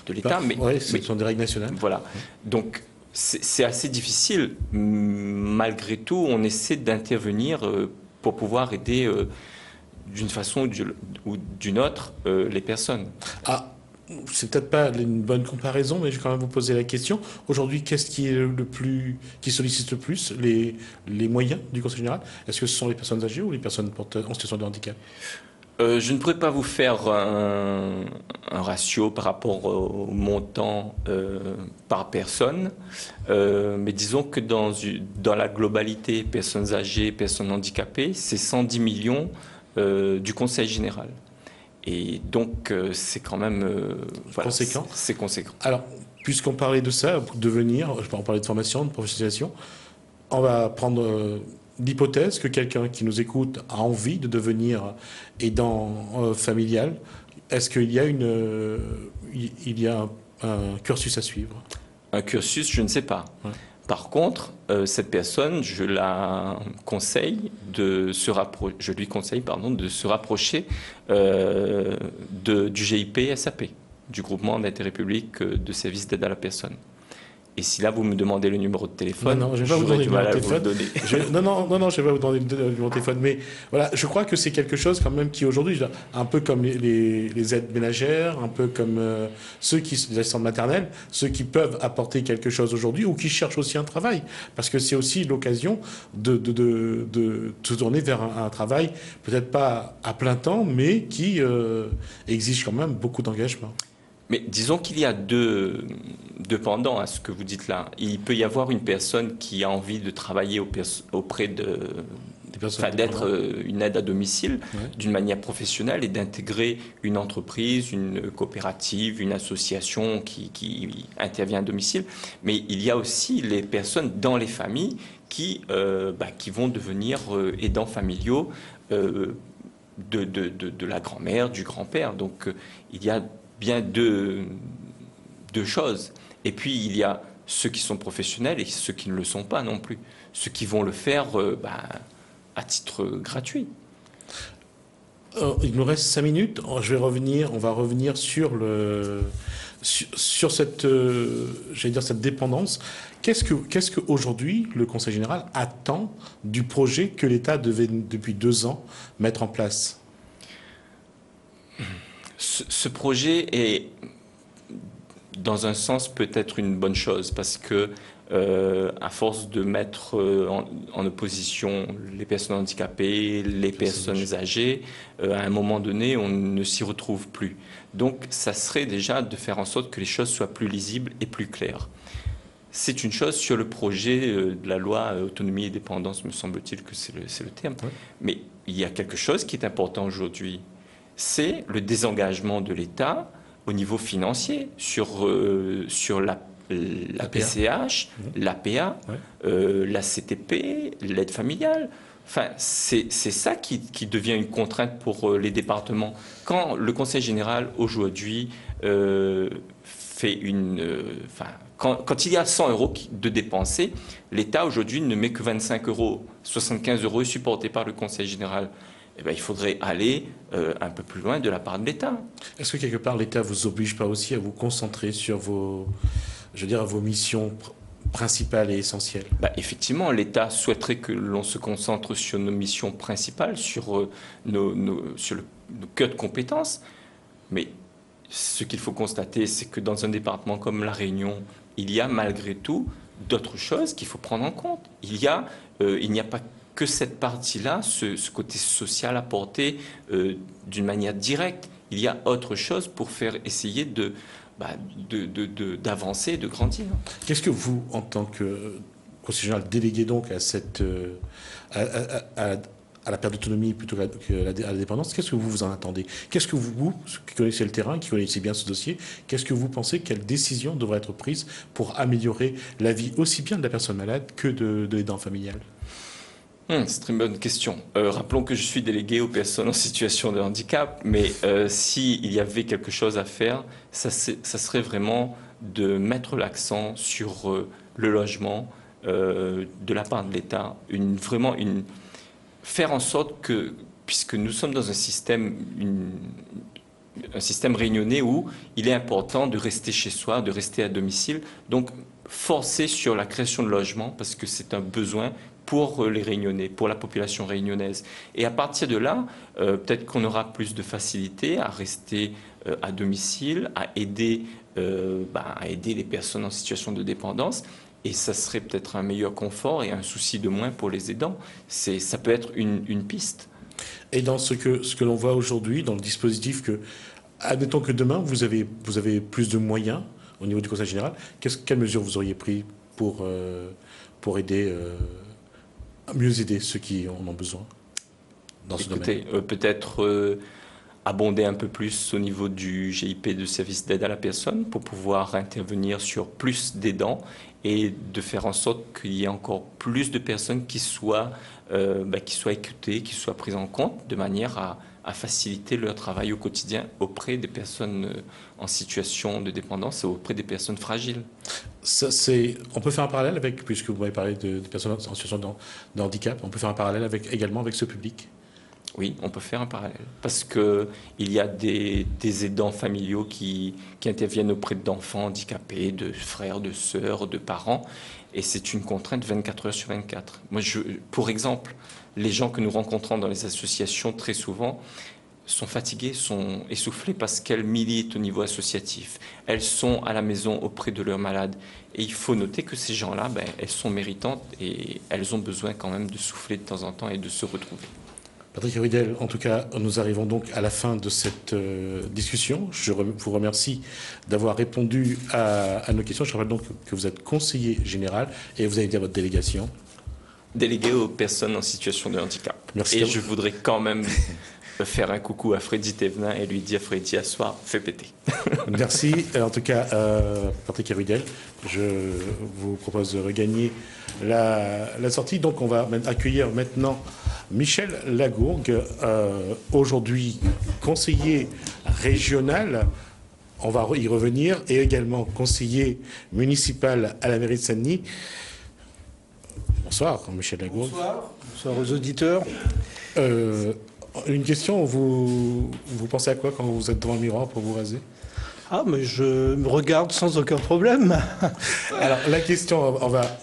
de l'État. Oui, ce sont des règles nationales. Voilà. Donc, c'est assez difficile. Malgré tout, on essaie d'intervenir pour pouvoir aider d'une façon ou d'une autre les personnes. Ah, c'est peut-être pas une bonne comparaison, mais je vais quand même vous poser la question. Aujourd'hui, qu'est-ce qui sollicite le plus les moyens du Conseil général? Est-ce que ce sont les personnes âgées ou les personnes en situation de handicap? Je ne pourrais pas vous faire un ratio par rapport au montant par personne, mais disons que dans la globalité, personnes âgées, personnes handicapées, c'est 110 millions du Conseil général. Et donc, c'est quand même... conséquent. C'est conséquent. Alors, puisqu'on parlait de ça, on parlait de formation, de professionnalisation, on va prendre... l'hypothèse que quelqu'un qui nous écoute a envie de devenir aidant familial, est-ce qu'il y a il y a un cursus à suivre? Un cursus, je ne sais pas. Ouais. Par contre, cette personne, je lui conseille, pardon, de se rapprocher du GIP SAP, du groupement d'intérêt public de services d'aide à la personne. Et si là, vous me demandez le numéro de téléphone, non, je vais pas vous donner le numéro de téléphone. Je vais pas vous donner le numéro de téléphone. Mais voilà, je crois que c'est quelque chose quand même qui aujourd'hui, un peu comme les aides ménagères, un peu comme les assistants maternels, ceux qui peuvent apporter quelque chose aujourd'hui ou qui cherchent aussi un travail. Parce que c'est aussi l'occasion de se tourner vers un travail, peut-être pas à plein temps, mais qui exige quand même beaucoup d'engagement. Mais disons qu'il y a deux pendants à ce que vous dites là. Il peut y avoir une personne qui a envie de travailler auprès d'être une aide à domicile d'une manière professionnelle et d'intégrer une entreprise, une coopérative, une association qui intervient à domicile. Mais il y a aussi les personnes dans les familles qui vont devenir aidants familiaux de la grand-mère, du grand-père. Donc il y a bien deux choses. Et puis, il y a ceux qui sont professionnels et ceux qui ne le sont pas non plus. Ceux qui vont le faire à titre gratuit. Il nous reste 5 minutes. On va revenir sur cette, cette dépendance. Qu'est-ce qu'aujourd'hui le Conseil général attend du projet que l'État devait, depuis 2 ans, mettre en place? Ce projet est, dans un sens, peut-être une bonne chose parce que, à force de mettre en opposition les personnes handicapées, les personnes âgées, à un moment donné, on ne s'y retrouve plus. Donc, ça serait déjà de faire en sorte que les choses soient plus lisibles et plus claires. C'est une chose sur le projet de la loi autonomie et dépendance, me semble-t-il que c'est le terme. Ouais. Mais il y a quelque chose qui est important aujourd'hui. C'est le désengagement de l'État au niveau financier sur la PCH, l'APA, la CTP, l'aide familiale. Enfin, c'est ça qui devient une contrainte pour les départements. Quand le Conseil général, aujourd'hui, fait quand il y a 100 euros de dépensés, l'État, aujourd'hui, ne met que 25 euros. 75 euros supportés par le Conseil général. Eh bien, il faudrait aller un peu plus loin de la part de l'État. Est-ce que quelque part l'État vous oblige pas aussi à vous concentrer sur vos missions principales et essentielles? Effectivement, l'État souhaiterait que l'on se concentre sur nos missions principales, sur nos cœurs de compétences. Mais ce qu'il faut constater, c'est que dans un département comme La Réunion, il y a malgré tout d'autres choses qu'il faut prendre en compte. Il n'y a pas que cette partie-là, ce côté social apporté d'une manière directe. Il y a autre chose pour faire essayer d'avancer, de grandir. Qu'est-ce que vous, en tant que conseiller général délégué donc à la perte d'autonomie plutôt qu'à la dépendance, qu'est-ce que vous en attendez? Qu'est-ce que vous, qui connaissez le terrain, qui connaissez bien ce dossier, qu'est-ce que vous pensez, quelles décisions devraient être prises pour améliorer la vie aussi bien de la personne malade que de l'aidant familial? C'est une bonne question. Rappelons que je suis délégué aux personnes en situation de handicap, mais s'il y avait quelque chose à faire, ça serait vraiment de mettre l'accent sur le logement de la part de l'État, faire en sorte que, puisque nous sommes dans un système réunionnais où il est important de rester chez soi, de rester à domicile, donc forcer sur la création de logements parce que c'est un besoin pour les Réunionnais, pour la population réunionnaise. Et à partir de là, peut-être qu'on aura plus de facilité à rester à domicile, à aider les personnes en situation de dépendance. Et ça serait peut-être un meilleur confort et un souci de moins pour les aidants. Ça peut être une piste. Et dans ce que l'on voit aujourd'hui, dans le dispositif admettons que demain, vous avez plus de moyens au niveau du Conseil général, quelles mesures vous auriez prises pour aider mieux aider ceux qui en ont besoin dans ce domaine? Peut-être abonder un peu plus au niveau du GIP de service d'aide à la personne pour pouvoir intervenir sur plus d'aidants et de faire en sorte qu'il y ait encore plus de personnes qui soient écoutées, qui soient prises en compte, de manière à faciliter leur travail au quotidien auprès des personnes en situation de dépendance et auprès des personnes fragiles. On peut faire un parallèle avec, puisque vous m'avez parlé de personnes en situation de handicap, on peut faire un parallèle également avec ce public? Oui, on peut faire un parallèle. Parce qu'il y a des aidants familiaux qui interviennent auprès d'enfants handicapés, de frères, de sœurs, de parents. Et c'est une contrainte 24 heures sur 24. Moi, pour exemple, les gens que nous rencontrons dans les associations, très souvent, sont fatiguées, sont essoufflées parce qu'elles militent au niveau associatif. Elles sont à la maison auprès de leurs malades. Et il faut noter que ces gens-là, elles sont méritantes et elles ont besoin quand même de souffler de temps en temps et de se retrouver. Patrick Ridel, en tout cas, nous arrivons donc à la fin de cette discussion. Je vous remercie d'avoir répondu à nos questions. Je rappelle donc que vous êtes conseiller général et vous avez dit à votre délégation. Délégué aux personnes en situation de handicap. Merci. Et je voudrais quand même faire un coucou à Freddy Thévenin et lui dire, Freddy, à soir, fais péter. Merci. En tout cas, Patrick Ridel, je vous propose de regagner la sortie. Donc, on va accueillir maintenant Michel Lagourgue, aujourd'hui conseiller régional, on va y revenir, et également conseiller municipal à la mairie de Saint-Denis. Bonsoir, Michel Lagourgue. Bonsoir. Bonsoir aux auditeurs. Une question, vous pensez à quoi quand vous êtes devant le miroir pour vous raser? Ah, mais je me regarde sans aucun problème. Alors, la question,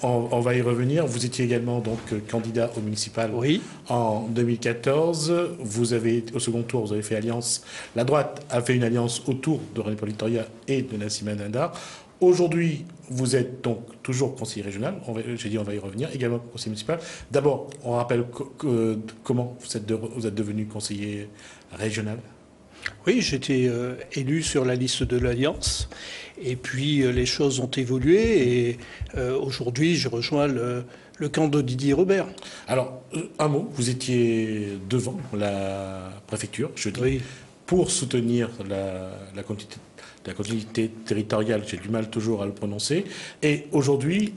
on va y revenir. Vous étiez également donc candidat au municipal Oui. en 2014. Vous avez, au second tour, vous avez fait alliance. La droite a fait une alliance autour de René Politoria et de Nassima Dindar. Aujourd'hui, vous êtes donc toujours conseiller régional. J'ai dit on va y revenir. Également conseiller municipal. D'abord, on rappelle comment vous êtes devenu conseiller régional. Oui, j'étais élu sur la liste de l'Alliance. Et puis, les choses ont évolué. Et aujourd'hui, je rejoins le camp de Didier Robert. Alors, un mot, vous étiez devant la préfecture, jeudi, oui, pour soutenir la continuité territoriale. J'ai du mal toujours à le prononcer. Et aujourd'hui,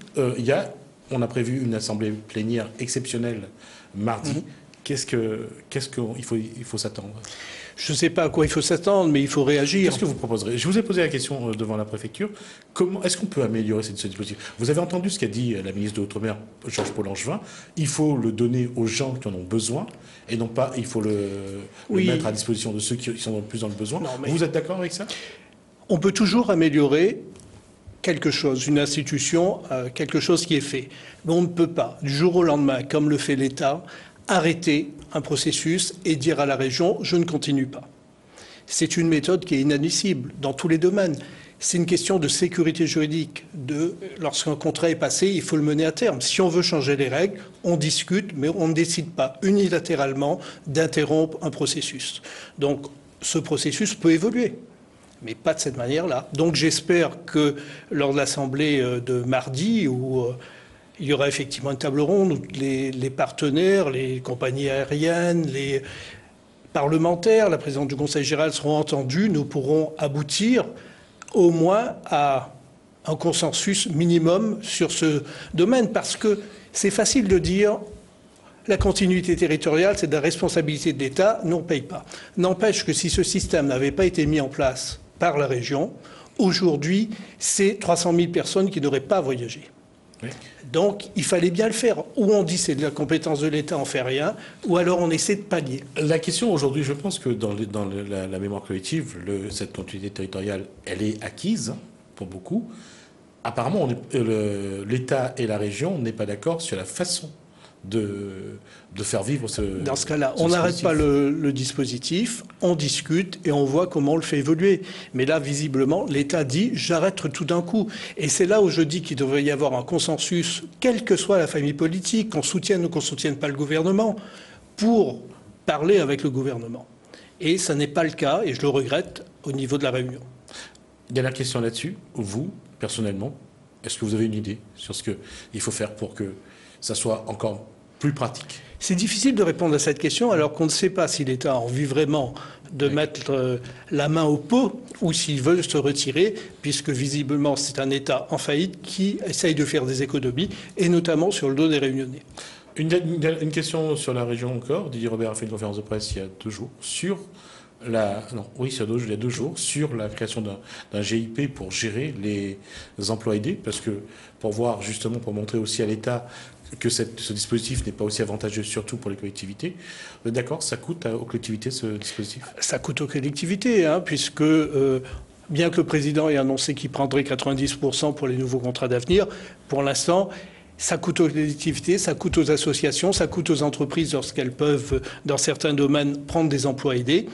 on a prévu une assemblée plénière exceptionnelle mardi. Mmh. Qu'est-ce qu'il faut s'attendre? Je ne sais pas à quoi il faut s'attendre, mais il faut réagir. Qu'est-ce que vous proposerez? Je vous ai posé la question devant la préfecture. Comment est-ce qu'on peut améliorer ce dispositif? Vous avez entendu ce qu'a dit la ministre de l'Outre-mer, Georges-Paul Angevin. Il faut le donner aux gens qui en ont besoin, et non pas il faut le mettre à disposition de ceux qui sont le plus dans le besoin. Non, vous êtes d'accord avec ça? On peut toujours améliorer quelque chose, une institution, quelque chose qui est fait. Mais on ne peut pas, du jour au lendemain, comme le fait l'État, arrêter un processus et dire à la région « je ne continue pas ». C'est une méthode qui est inadmissible dans tous les domaines. C'est une question de sécurité juridique. Lorsqu'un contrat est passé, il faut le mener à terme. Si on veut changer les règles, on discute, mais on ne décide pas unilatéralement d'interrompre un processus. Donc ce processus peut évoluer, mais pas de cette manière-là. Donc j'espère que lors de l'Assemblée de mardi, où il y aura effectivement une table ronde où les partenaires, les compagnies aériennes, les parlementaires, la présidente du Conseil général seront entendus. Nous pourrons aboutir au moins à un consensus minimum sur ce domaine. Parce que c'est facile de dire la continuité territoriale, c'est de la responsabilité de l'État, nous on ne paye pas. N'empêche que si ce système n'avait pas été mis en place par la région, aujourd'hui, c'est 300 000 personnes qui n'auraient pas voyagé. Oui. Donc, il fallait bien le faire. Ou on dit c'est de la compétence de l'État, on ne fait rien, ou alors on essaie de pallier. La question aujourd'hui, je pense que dans la mémoire collective, cette continuité territoriale, elle est acquise pour beaucoup. Apparemment, l'État et la région n'est pas d'accord sur la façon de faire vivre ce... Dans ce cas-là, on n'arrête pas le dispositif, on discute et on voit comment on le fait évoluer. Mais là, visiblement, l'État dit « j'arrête tout d'un coup ». Et c'est là où je dis qu'il devrait y avoir un consensus, quelle que soit la famille politique, qu'on soutienne ou qu'on ne soutienne pas le gouvernement, pour parler avec le gouvernement. Et ça n'est pas le cas, et je le regrette, au niveau de la Réunion. Dernière question là-dessus. Vous, personnellement, est-ce que vous avez une idée sur ce qu'il faut faire pour que ça soit encore plus pratique? C'est difficile de répondre à cette question alors qu'on ne sait pas si l'État a envie vraiment de mettre la main au pot ou s'il veut se retirer, puisque visiblement c'est un État en faillite qui essaye de faire des économies, et notamment sur le dos des Réunionnais. Une question sur la région encore. Didier Robert a fait une conférence de presse il y a 2 jours sur il y a 2 jours, sur la création d'un GIP pour gérer les emplois aidés, parce que pour voir justement, pour montrer aussi à l'État que ce dispositif n'est pas aussi avantageux, surtout pour les collectivités. D'accord, ça coûte aux collectivités ce dispositif? Ça coûte aux collectivités, puisque bien que le président ait annoncé qu'il prendrait 90% pour les nouveaux contrats d'avenir, pour l'instant, ça coûte aux collectivités, ça coûte aux associations, ça coûte aux entreprises lorsqu'elles peuvent, dans certains domaines, prendre des emplois aidés.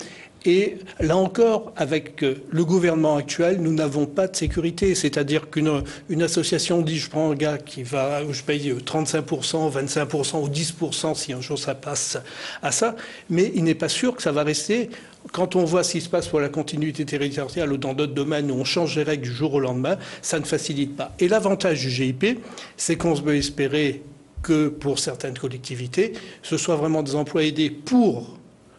Et là encore, avec le gouvernement actuel, nous n'avons pas de sécurité. C'est-à-dire qu'une association dit, je prends un gars où je paye 35%, 25% ou 10% si un jour ça passe à ça, mais il n'est pas sûr que ça va rester. Quand on voit ce qui se passe pour la continuité territoriale ou dans d'autres domaines où on change les règles du jour au lendemain, ça ne facilite pas. Et l'avantage du GIP, c'est qu'on peut espérer que pour certaines collectivités, ce soit vraiment des emplois aidés pour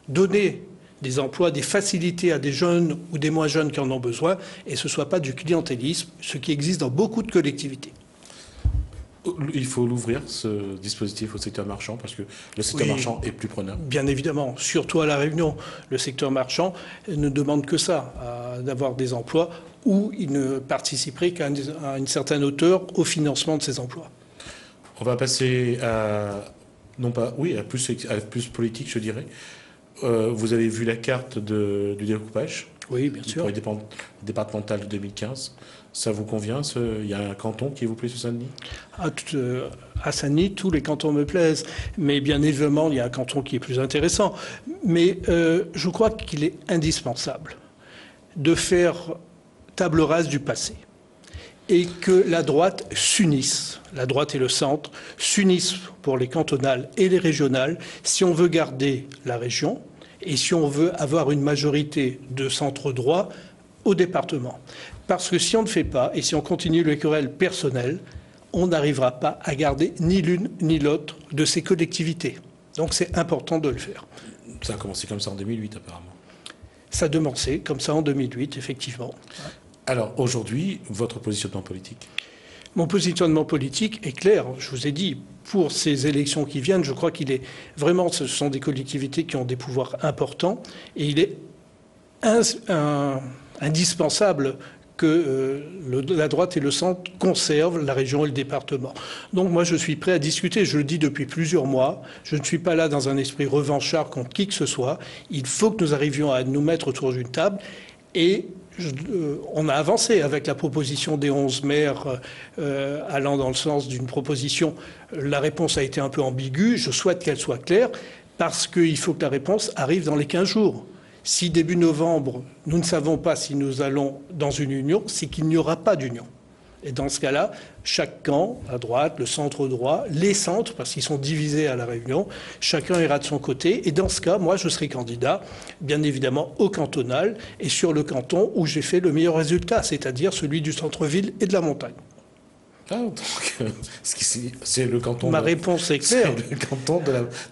donner des emplois, des facilités à des jeunes ou des moins jeunes qui en ont besoin, et ce ne soit pas du clientélisme, ce qui existe dans beaucoup de collectivités. Il faut l'ouvrir, ce dispositif, au secteur marchand, parce que le secteur marchand est plus preneur. Bien évidemment, surtout à La Réunion. Le secteur marchand ne demande que ça, d'avoir des emplois où il ne participerait qu'à une certaine hauteur au financement de ces emplois. On va passer à plus politique, je dirais. Vous avez vu la carte du découpage? Oui, bien sûr. Pour les départementales de 2015. Ça vous convient? Il y a un canton qui vous plaît sur Saint-Denis? À Saint-Denis, tous les cantons me plaisent. Mais bien évidemment, il y a un canton qui est plus intéressant. Mais je crois qu'il est indispensable de faire table rase du passé. Et que la droite s'unisse, la droite et le centre, s'unissent pour les cantonales et les régionales, si on veut garder la région et si on veut avoir une majorité de centre droit au département. Parce que si on ne fait pas, et si on continue les querelles personnelles, on n'arrivera pas à garder ni l'une ni l'autre de ces collectivités. Donc c'est important de le faire. Ça a commencé comme ça en 2008 apparemment. Ça a commencé comme ça en 2008, effectivement. Alors aujourd'hui, votre positionnement politique? Mon positionnement politique est clair. Je vous ai dit, pour ces élections qui viennent, je crois qu'il est vraiment, ce sont des collectivités qui ont des pouvoirs importants et il est indispensable que la droite et le centre conservent la région et le département. Donc moi, je suis prêt à discuter. Je le dis depuis plusieurs mois. Je ne suis pas là dans un esprit revanchard contre qui que ce soit. Il faut que nous arrivions à nous mettre autour d'une table et on a avancé avec la proposition des 11 maires allant dans le sens d'une proposition. La réponse a été un peu ambiguë. Je souhaite qu'elle soit claire parce qu'il faut que la réponse arrive dans les 15 jours. Si début novembre, nous ne savons pas si nous allons dans une union, c'est qu'il n'y aura pas d'union. Et dans ce cas-là, chaque camp, la droite, le centre droit, les centres, parce qu'ils sont divisés à La Réunion, chacun ira de son côté. Et dans ce cas, moi, je serai candidat, bien évidemment, au cantonal et sur le canton où j'ai fait le meilleur résultat, c'est-à-dire celui du centre-ville et de la montagne. Ah, donc, c'est le canton. Ma réponse est claire. C'est le canton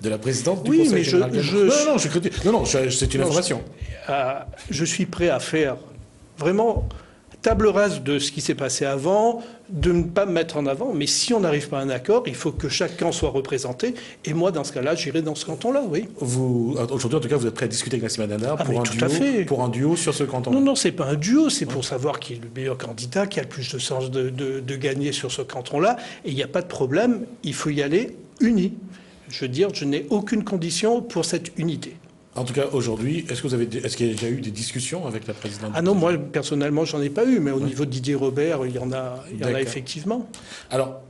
de la présidente du oui, Conseil mais général. Non, c'est une information. Je suis prêt à faire vraiment table rase de ce qui s'est passé avant, de ne pas me mettre en avant, mais si on n'arrive pas à un accord, il faut que chaque camp soit représenté. Et moi, dans ce cas-là, j'irai dans ce canton-là, oui. Aujourd'hui, en tout cas, vous êtes prêt à discuter avec Nassim Dindar pour un duo sur ce canton? Non, c'est pas un duo, c'est pour savoir qui est le meilleur candidat, qui a le plus de chance de gagner sur ce canton-là. Et il n'y a pas de problème, il faut y aller unis. Je veux dire, je n'ai aucune condition pour cette unité. En tout cas, aujourd'hui, est-ce qu'il y a déjà eu des discussions avec la présidente? Ah non, moi, personnellement, j'en ai pas eu, mais au niveau de Didier Robert, il y en a effectivement. Alors,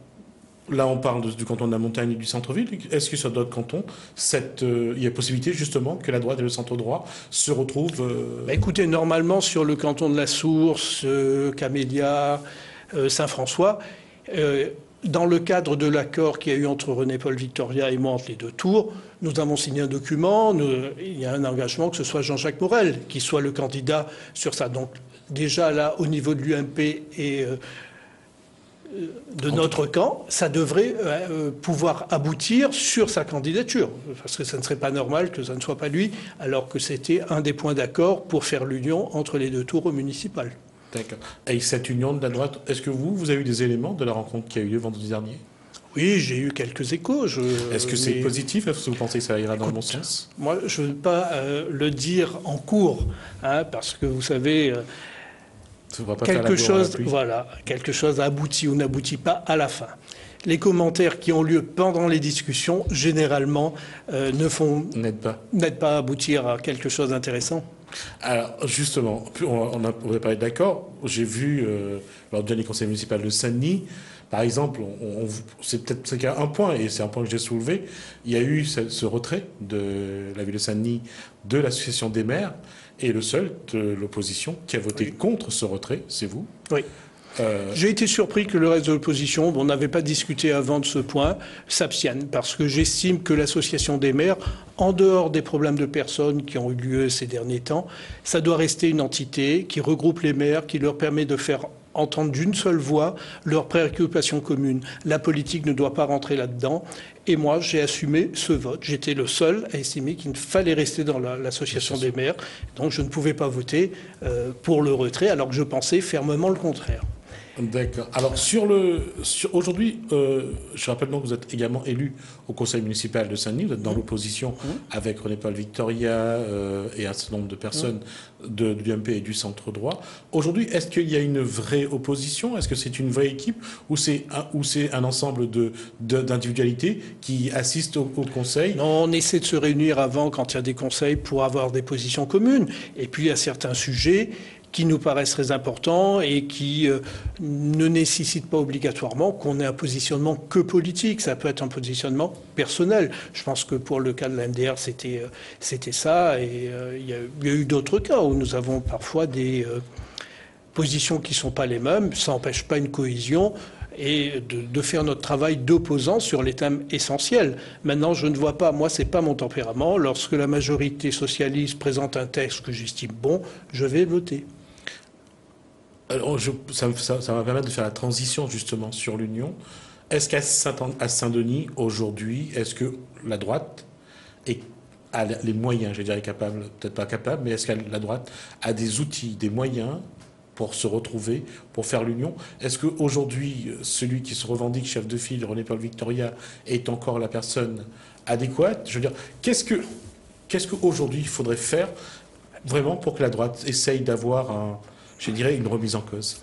là, on parle du canton de la montagne et du centre-ville. Est-ce que sur d'autres cantons, il y a possibilité, justement, que la droite et le centre-droit se retrouvent Écoutez, normalement, sur le canton de la Source, Camélia, Saint-François, dans le cadre de l'accord qu'il y a eu entre René-Paul Victoria et moi entre les deux tours, nous avons signé un document, il y a un engagement que ce soit Jean-Jacques Morel qui soit le candidat sur ça. Donc déjà là, au niveau de l'UMP et de notre camp, ça devrait pouvoir aboutir sur sa candidature. Parce que ça ne serait pas normal que ça ne soit pas lui, alors que c'était un des points d'accord pour faire l'union entre les deux tours au municipal. D'accord. Et cette union de la droite, est-ce que vous avez eu des éléments de la rencontre qui a eu lieu vendredi dernier? Oui, j'ai eu quelques échos. Est-ce que c'est positif? Est-ce que vous pensez que ça ira dans le bon sens? Moi, je ne veux pas le dire en cours, hein, parce que vous savez... quelque chose aboutit ou n'aboutit pas à la fin. Les commentaires qui ont lieu pendant les discussions, généralement, n'aident pas à aboutir à quelque chose d'intéressant. Alors, justement, on a parlé d'accord. J'ai vu, lors du dernier conseil municipal de Saint-Denis, par exemple, c'est peut-être un point, et c'est un point que j'ai soulevé, il y a eu ce retrait de la ville de Saint-Denis de l'association des maires, et le seul de l'opposition qui a voté contre ce retrait, c'est vous. Oui. J'ai été surpris que le reste de l'opposition, on n'avait pas discuté avant de ce point, s'abstienne, parce que j'estime que l'association des maires, en dehors des problèmes de personnes qui ont eu lieu ces derniers temps, ça doit rester une entité qui regroupe les maires, qui leur permet de faire entendre d'une seule voix leurs préoccupations communes. La politique ne doit pas rentrer là-dedans. Et moi, j'ai assumé ce vote. J'étais le seul à estimer qu'il fallait rester dans l'association des maires. Donc je ne pouvais pas voter pour le retrait, alors que je pensais fermement le contraire. D'accord. Alors, aujourd'hui, je rappelle donc que vous êtes également élu au conseil municipal de Saint-Denis. Vous êtes dans l'opposition avec René-Paul Victoria et un certain nombre de personnes de l'UMP et du centre droit. Aujourd'hui, est-ce qu'il y a une vraie opposition? Est-ce que c'est une vraie équipe ou c'est un ensemble d'individualités qui assistent au conseil? Non, on essaie de se réunir avant, quand il y a des conseils, pour avoir des positions communes. Et puis, il y a certains sujets qui nous paraissent très importants et qui ne nécessitent pas obligatoirement qu'on ait un positionnement que politique. Ça peut être un positionnement personnel. Je pense que pour le cas de la MDR, c'était ça. Et il y a eu d'autres cas où nous avons parfois des positions qui ne sont pas les mêmes. Ça n'empêche pas une cohésion et de faire notre travail d'opposant sur les thèmes essentiels. Maintenant, je ne vois pas, moi, c'est pas mon tempérament. Lorsque la majorité socialiste présente un texte que j'estime bon, je vais voter. Alors, ça va permettre de faire la transition justement sur l'union. Est-ce qu'à Saint-Denis, aujourd'hui, est-ce que la droite a les moyens, je dirais capable, peut-être pas capable, mais est-ce que la droite a des outils, des moyens pour se retrouver, pour faire l'union? Est-ce qu'aujourd'hui, celui qui se revendique chef de file, René-Paul Victoria, est encore la personne adéquate? Je veux dire, qu'est-ce qu'aujourd'hui il faudrait faire vraiment pour que la droite essaye d'avoir je dirais, une remise en cause?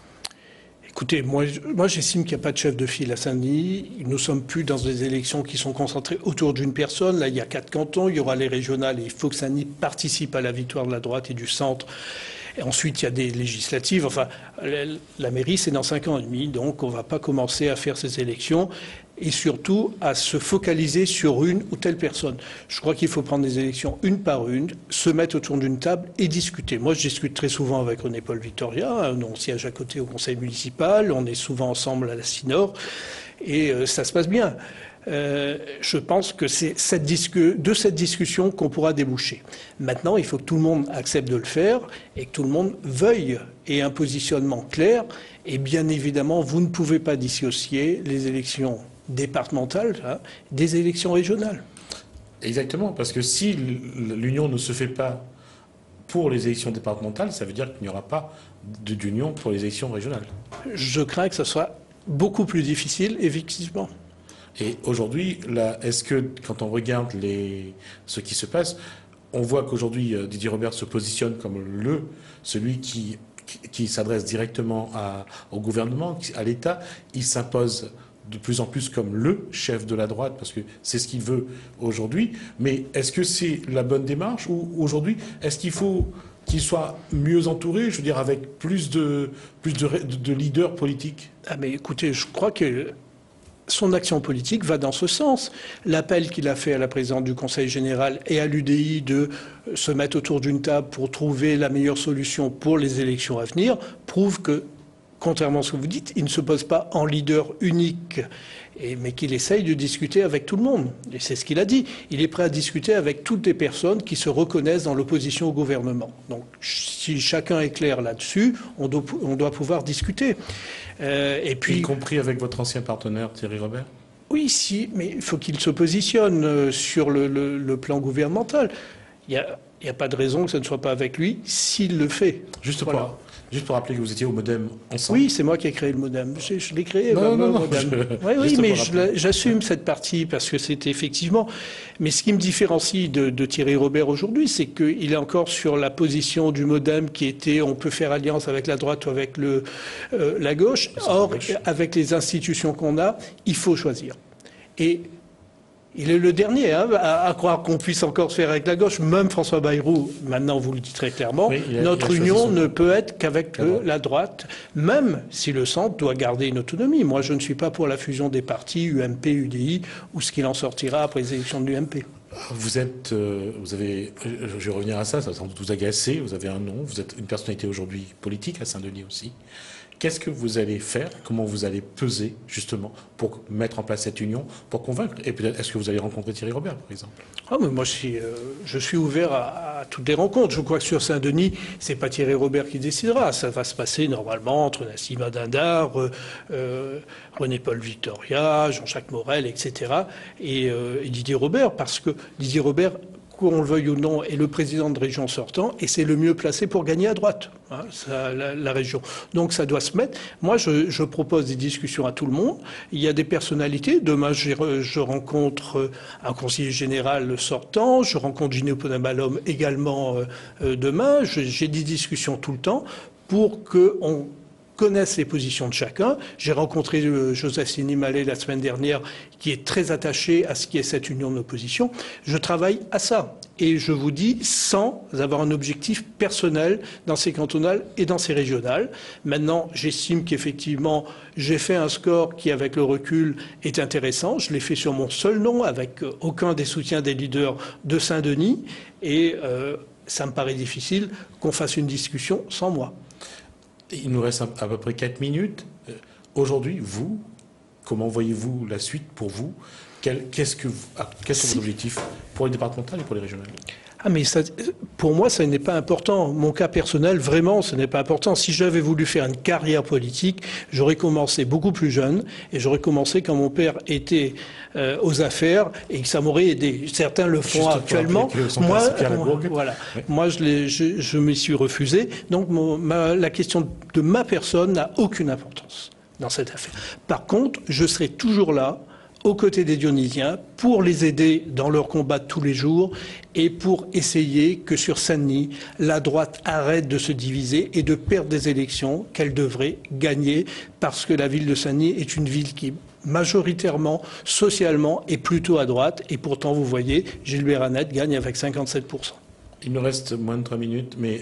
Écoutez, moi j'estime qu'il n'y a pas de chef de file à Saint-Denis. Nous ne sommes plus dans des élections qui sont concentrées autour d'une personne. Là, il y a 4 cantons, il y aura les régionales et il faut que Saint-Denis participe à la victoire de la droite et du centre. Et ensuite, il y a des législatives. Enfin, la mairie, c'est dans 5 ans et demi, donc on ne va pas commencer à faire ces élections et surtout à se focaliser sur une ou telle personne. Je crois qu'il faut prendre des élections une par une, se mettre autour d'une table et discuter. Moi, je discute très souvent avec René-Paul Victoria, on siège à côté au conseil municipal, on est souvent ensemble à la Synor, et ça se passe bien. Je pense que c'est de cette discussion qu'on pourra déboucher. Maintenant, il faut que tout le monde accepte de le faire et que tout le monde veuille et un positionnement clair. Et bien évidemment, vous ne pouvez pas dissocier les élections départementales des élections régionales. Exactement, parce que si l'union ne se fait pas pour les élections départementales, ça veut dire qu'il n'y aura pas d'union pour les élections régionales. Je crains que ce soit beaucoup plus difficile, effectivement. Et aujourd'hui, est-ce que quand on regarde ce qui se passe, on voit qu'aujourd'hui Didier Robert se positionne comme celui qui s'adresse directement au gouvernement, à l'État. Il s'impose de plus en plus comme le chef de la droite, parce que c'est ce qu'il veut aujourd'hui. Mais est-ce que c'est la bonne démarche, ou aujourd'hui, est-ce qu'il faut qu'il soit mieux entouré, je veux dire, avec plus de leaders politiques? Ah mais écoutez, je crois que son action politique va dans ce sens. L'appel qu'il a fait à la présidente du Conseil général et à l'UDI de se mettre autour d'une table pour trouver la meilleure solution pour les élections à venir prouve que, contrairement à ce que vous dites, il ne se pose pas en leader unique mais qu'il essaye de discuter avec tout le monde. Et c'est ce qu'il a dit. Il est prêt à discuter avec toutes les personnes qui se reconnaissent dans l'opposition au gouvernement. Donc, si chacun est clair là-dessus, on doit pouvoir discuter. Et puis, y compris avec votre ancien partenaire Thierry Robert? Oui, si, mais il faut qu'il se positionne sur le plan gouvernemental. Il n'y a pas de raison que ce ne soit pas avec lui s'il le fait. Juste pour rappeler que vous étiez au Modem ensemble. Oui, c'est moi qui ai créé le Modem. Je l'ai créé. Non, Oui, mais j'assume cette partie parce que c'était effectivement... Mais ce qui me différencie de Thierry Robert aujourd'hui, c'est qu'il est encore sur la position du Modem qui était on peut faire alliance avec la droite ou avec la gauche. Or, avec les institutions qu'on a, il faut choisir. Et il est le dernier à croire qu'on puisse encore se faire avec la gauche. Même François Bayrou, maintenant vous le dites très clairement, notre union ne peut être qu'avec la droite, même si le centre doit garder une autonomie. Moi, je ne suis pas pour la fusion des partis UMP, UDI, ou ce qu'il en sortira après les élections de l'UMP. Vous avez, je vais revenir à ça, ça va sans doute vous agacer, vous avez un nom, vous êtes une personnalité aujourd'hui politique à Saint-Denis aussi. Qu'est-ce que vous allez faire? Comment vous allez peser, justement, pour mettre en place cette union, pour convaincre? Et peut-être, est-ce que vous allez rencontrer Thierry Robert, par exemple? Mais moi, je suis ouvert à toutes les rencontres. Je crois que sur Saint-Denis, c'est pas Thierry Robert qui décidera. Ça va se passer normalement entre Nassima Dindar, René-Paul Victoria, Jean-Jacques Morel, etc. et Didier Robert, parce que Didier Robert, qu'on le veuille ou non, est le président de région sortant et c'est le mieux placé pour gagner à droite, la région. Donc ça doit se mettre. Moi, je propose des discussions à tout le monde. Il y a des personnalités. Demain, je rencontre un conseiller général sortant. Je rencontre Gineo Ponamalom également demain. J'ai des discussions tout le temps pour qu'on connaissent les positions de chacun. J'ai rencontré Joseph Sinimalé la semaine dernière, qui est très attaché à ce qui est cette union d'opposition. Je travaille à ça. Et je vous dis, sans avoir un objectif personnel dans ces cantonales et dans ces régionales. Maintenant, j'estime qu'effectivement, j'ai fait un score qui, avec le recul, est intéressant. Je l'ai fait sur mon seul nom, avec aucun des soutiens des leaders de Saint-Denis. Et ça me paraît difficile qu'on fasse une discussion sans moi. Il nous reste à peu près 4 minutes. Aujourd'hui, vous, comment voyez-vous la suite pour vous? Quels sont vos objectifs pour les départementales et pour les régionales? Mais ça, pour moi, ça n'est pas important. Mon cas personnel, vraiment, ce n'est pas important. Si j'avais voulu faire une carrière politique, j'aurais commencé beaucoup plus jeune et j'aurais commencé quand mon père était aux affaires et que ça m'aurait aidé. Certains le font actuellement. Moi, je m'y suis refusé. Donc, la question de ma personne n'a aucune importance dans cette affaire. Par contre, je serai toujours là, aux côtés des Dionysiens, pour les aider dans leur combat de tous les jours et pour essayer que sur Saint-Denis, la droite arrête de se diviser et de perdre des élections qu'elle devrait gagner parce que la ville de Saint-Denis est une ville qui majoritairement, socialement, est plutôt à droite et pourtant, vous voyez, Gilbert Annette gagne avec 57%. Il nous reste moins de 3 minutes, mais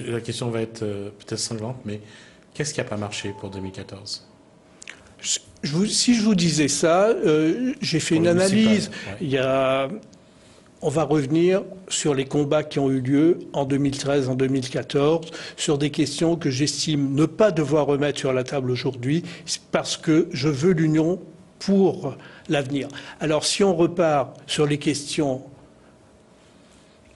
la question va être peut-être cinglante, mais qu'est-ce qui n'a pas marché pour 2014 ? Si je vous disais ça, j'ai fait une analyse. Ouais. On va revenir sur les combats qui ont eu lieu en 2013, en 2014, sur des questions que j'estime ne pas devoir remettre sur la table aujourd'hui, parce que je veux l'union pour l'avenir. Alors si on repart sur les questions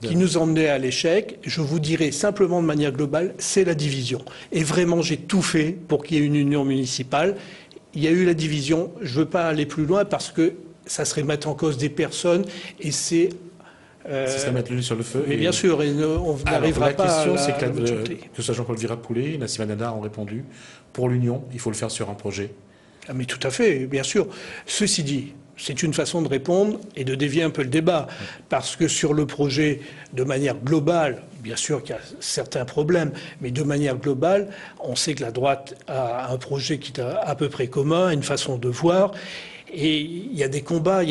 qui nous emmenaient à l'échec, je vous dirais simplement de manière globale, c'est la division. Et vraiment, j'ai tout fait pour qu'il y ait une union municipale. Il y a eu la division, je ne veux pas aller plus loin parce que ça serait mettre en cause des personnes et c'est... ça serait mettre l'huile sur le feu. Mais bien sûr, et on n'arrivera pas à... La question, c'est que ce soit Jean-Paul Virapoulet, Nassima Dindar ont répondu, pour l'union, il faut le faire sur un projet. Mais tout à fait, bien sûr. Ceci dit, c'est une façon de répondre et de dévier un peu le débat. Parce que sur le projet, de manière globale, bien sûr qu'il y a certains problèmes, mais de manière globale, on sait que la droite a un projet qui est à peu près commun, une façon de voir. Et il y a des combats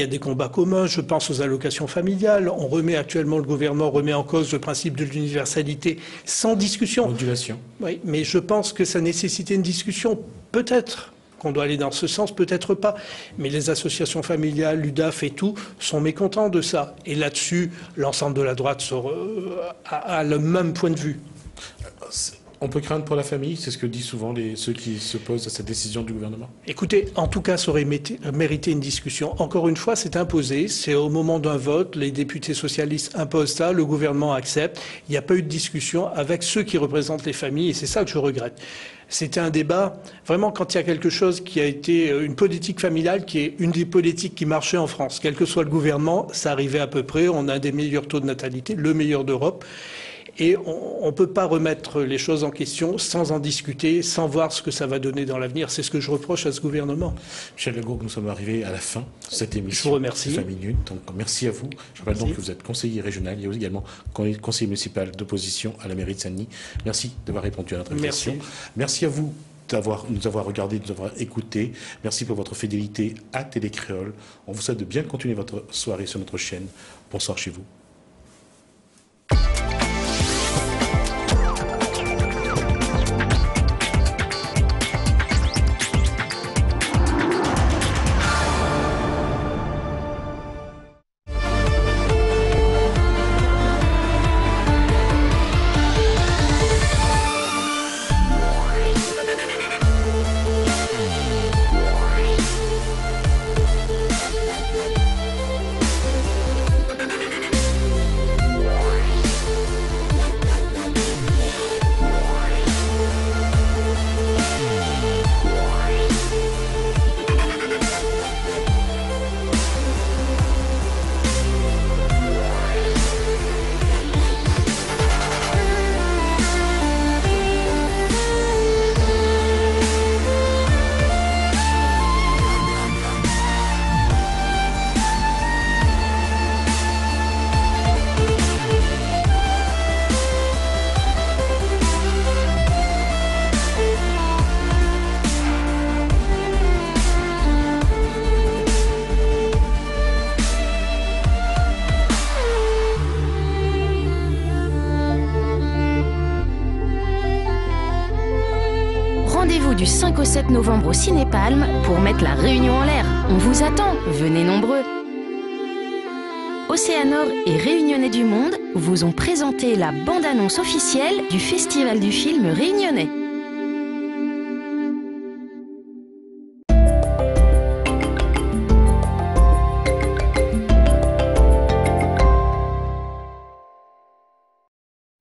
communs. Je pense aux allocations familiales. Le gouvernement remet en cause le principe de l'universalité sans discussion. Modulation. Oui, mais je pense que ça nécessitait une discussion, peut-être. Qu'on doit aller dans ce sens, peut-être pas. Mais les associations familiales, l'UDAF et tout, sont mécontents de ça. Et là-dessus, l'ensemble de la droite a le même point de vue. on peut craindre pour la famille, c'est ce que disent souvent ceux qui s'opposent à cette décision du gouvernement. Écoutez, en tout cas, ça aurait mérité une discussion. Encore une fois, c'est imposé. C'est au moment d'un vote, les députés socialistes imposent ça, le gouvernement accepte. Il n'y a pas eu de discussion avec ceux qui représentent les familles et c'est ça que je regrette. C'était un débat, vraiment, quand il y a quelque chose qui a été une politique familiale, qui est une des politiques qui marchait en France. Quel que soit le gouvernement, ça arrivait à peu près. On a des meilleurs taux de natalité, le meilleur d'Europe. Et on ne peut pas remettre les choses en question sans en discuter, sans voir ce que ça va donner dans l'avenir. C'est ce que je reproche à ce gouvernement. Michel Legault, nous sommes arrivés à la fin de cette émission. Je vous remercie. Famille Nune. Donc, merci à vous. Je rappelle donc que vous êtes conseiller régional et également conseiller municipal d'opposition à la mairie de Saint-Denis. Merci d'avoir répondu à notre invitation. Merci à vous de nous avoir regardé, de nous avoir écoutés. Merci pour votre fidélité à Télé Créole. On vous souhaite de bien continuer votre soirée sur notre chaîne. Bonsoir chez vous. Rendez-vous du 5 au 7 novembre au Cinépalme pour mettre la Réunion en l'air. On vous attend, venez nombreux. Océanor et Réunionnais du Monde vous ont présenté la bande-annonce officielle du Festival du film réunionnais.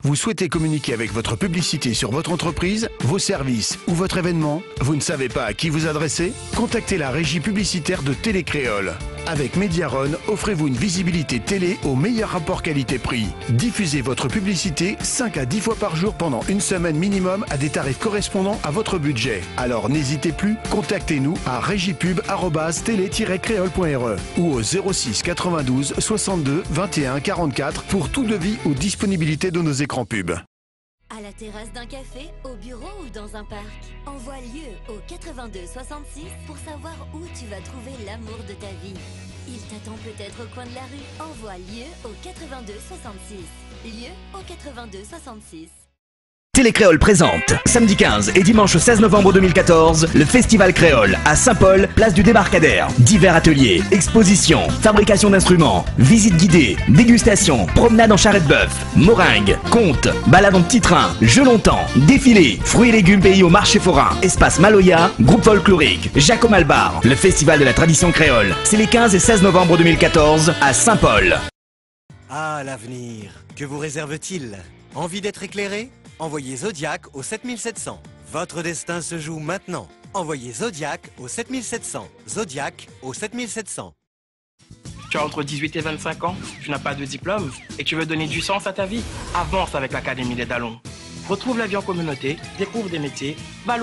Vous souhaitez communiquer avec votre publicité sur votre entreprise, vos services ou votre événement? Vous ne savez pas à qui vous adresser? Contactez la régie publicitaire de Télé Créole. Avec Mediaron, offrez-vous une visibilité télé au meilleur rapport qualité-prix. Diffusez votre publicité 5 à 10 fois par jour pendant une semaine minimum à des tarifs correspondant à votre budget. Alors n'hésitez plus, contactez-nous à régiepub@télé-créole.re ou au 06 92 62 21 44 pour tout devis ou disponibilité de nos écrans pub. À la terrasse d'un café, au bureau ou dans un parc. Envoie lieu au 82 66 pour savoir où tu vas trouver l'amour de ta vie. Il t'attend peut-être au coin de la rue. Envoie lieu au 82 66. Lieu au 82 66. Télé Créole présente, samedi 15 et dimanche 16 novembre 2014, le Festival Créole à Saint-Paul, place du Débarcadère. Divers ateliers, expositions, fabrication d'instruments, visites guidées, dégustations, promenade en charrette-bœuf, moringue, contes, balade en petit train, jeux longtemps, défilés, fruits et légumes pays au marché forain, espace Maloya, groupe folklorique, Jacob Malbar. Le Festival de la tradition créole, c'est les 15 et 16 novembre 2014 à Saint-Paul. Ah, l'avenir, que vous réserve-t-il? Envie d'être éclairé? Envoyez Zodiac au 7700. Votre destin se joue maintenant. Envoyez Zodiac au 7700. Zodiac au 7700. Tu as entre 18 et 25 ans, tu n'as pas de diplôme et tu veux donner du sens à ta vie? Avance avec l'Académie des Dallons. Retrouve la vie en communauté, découvre des métiers, valorise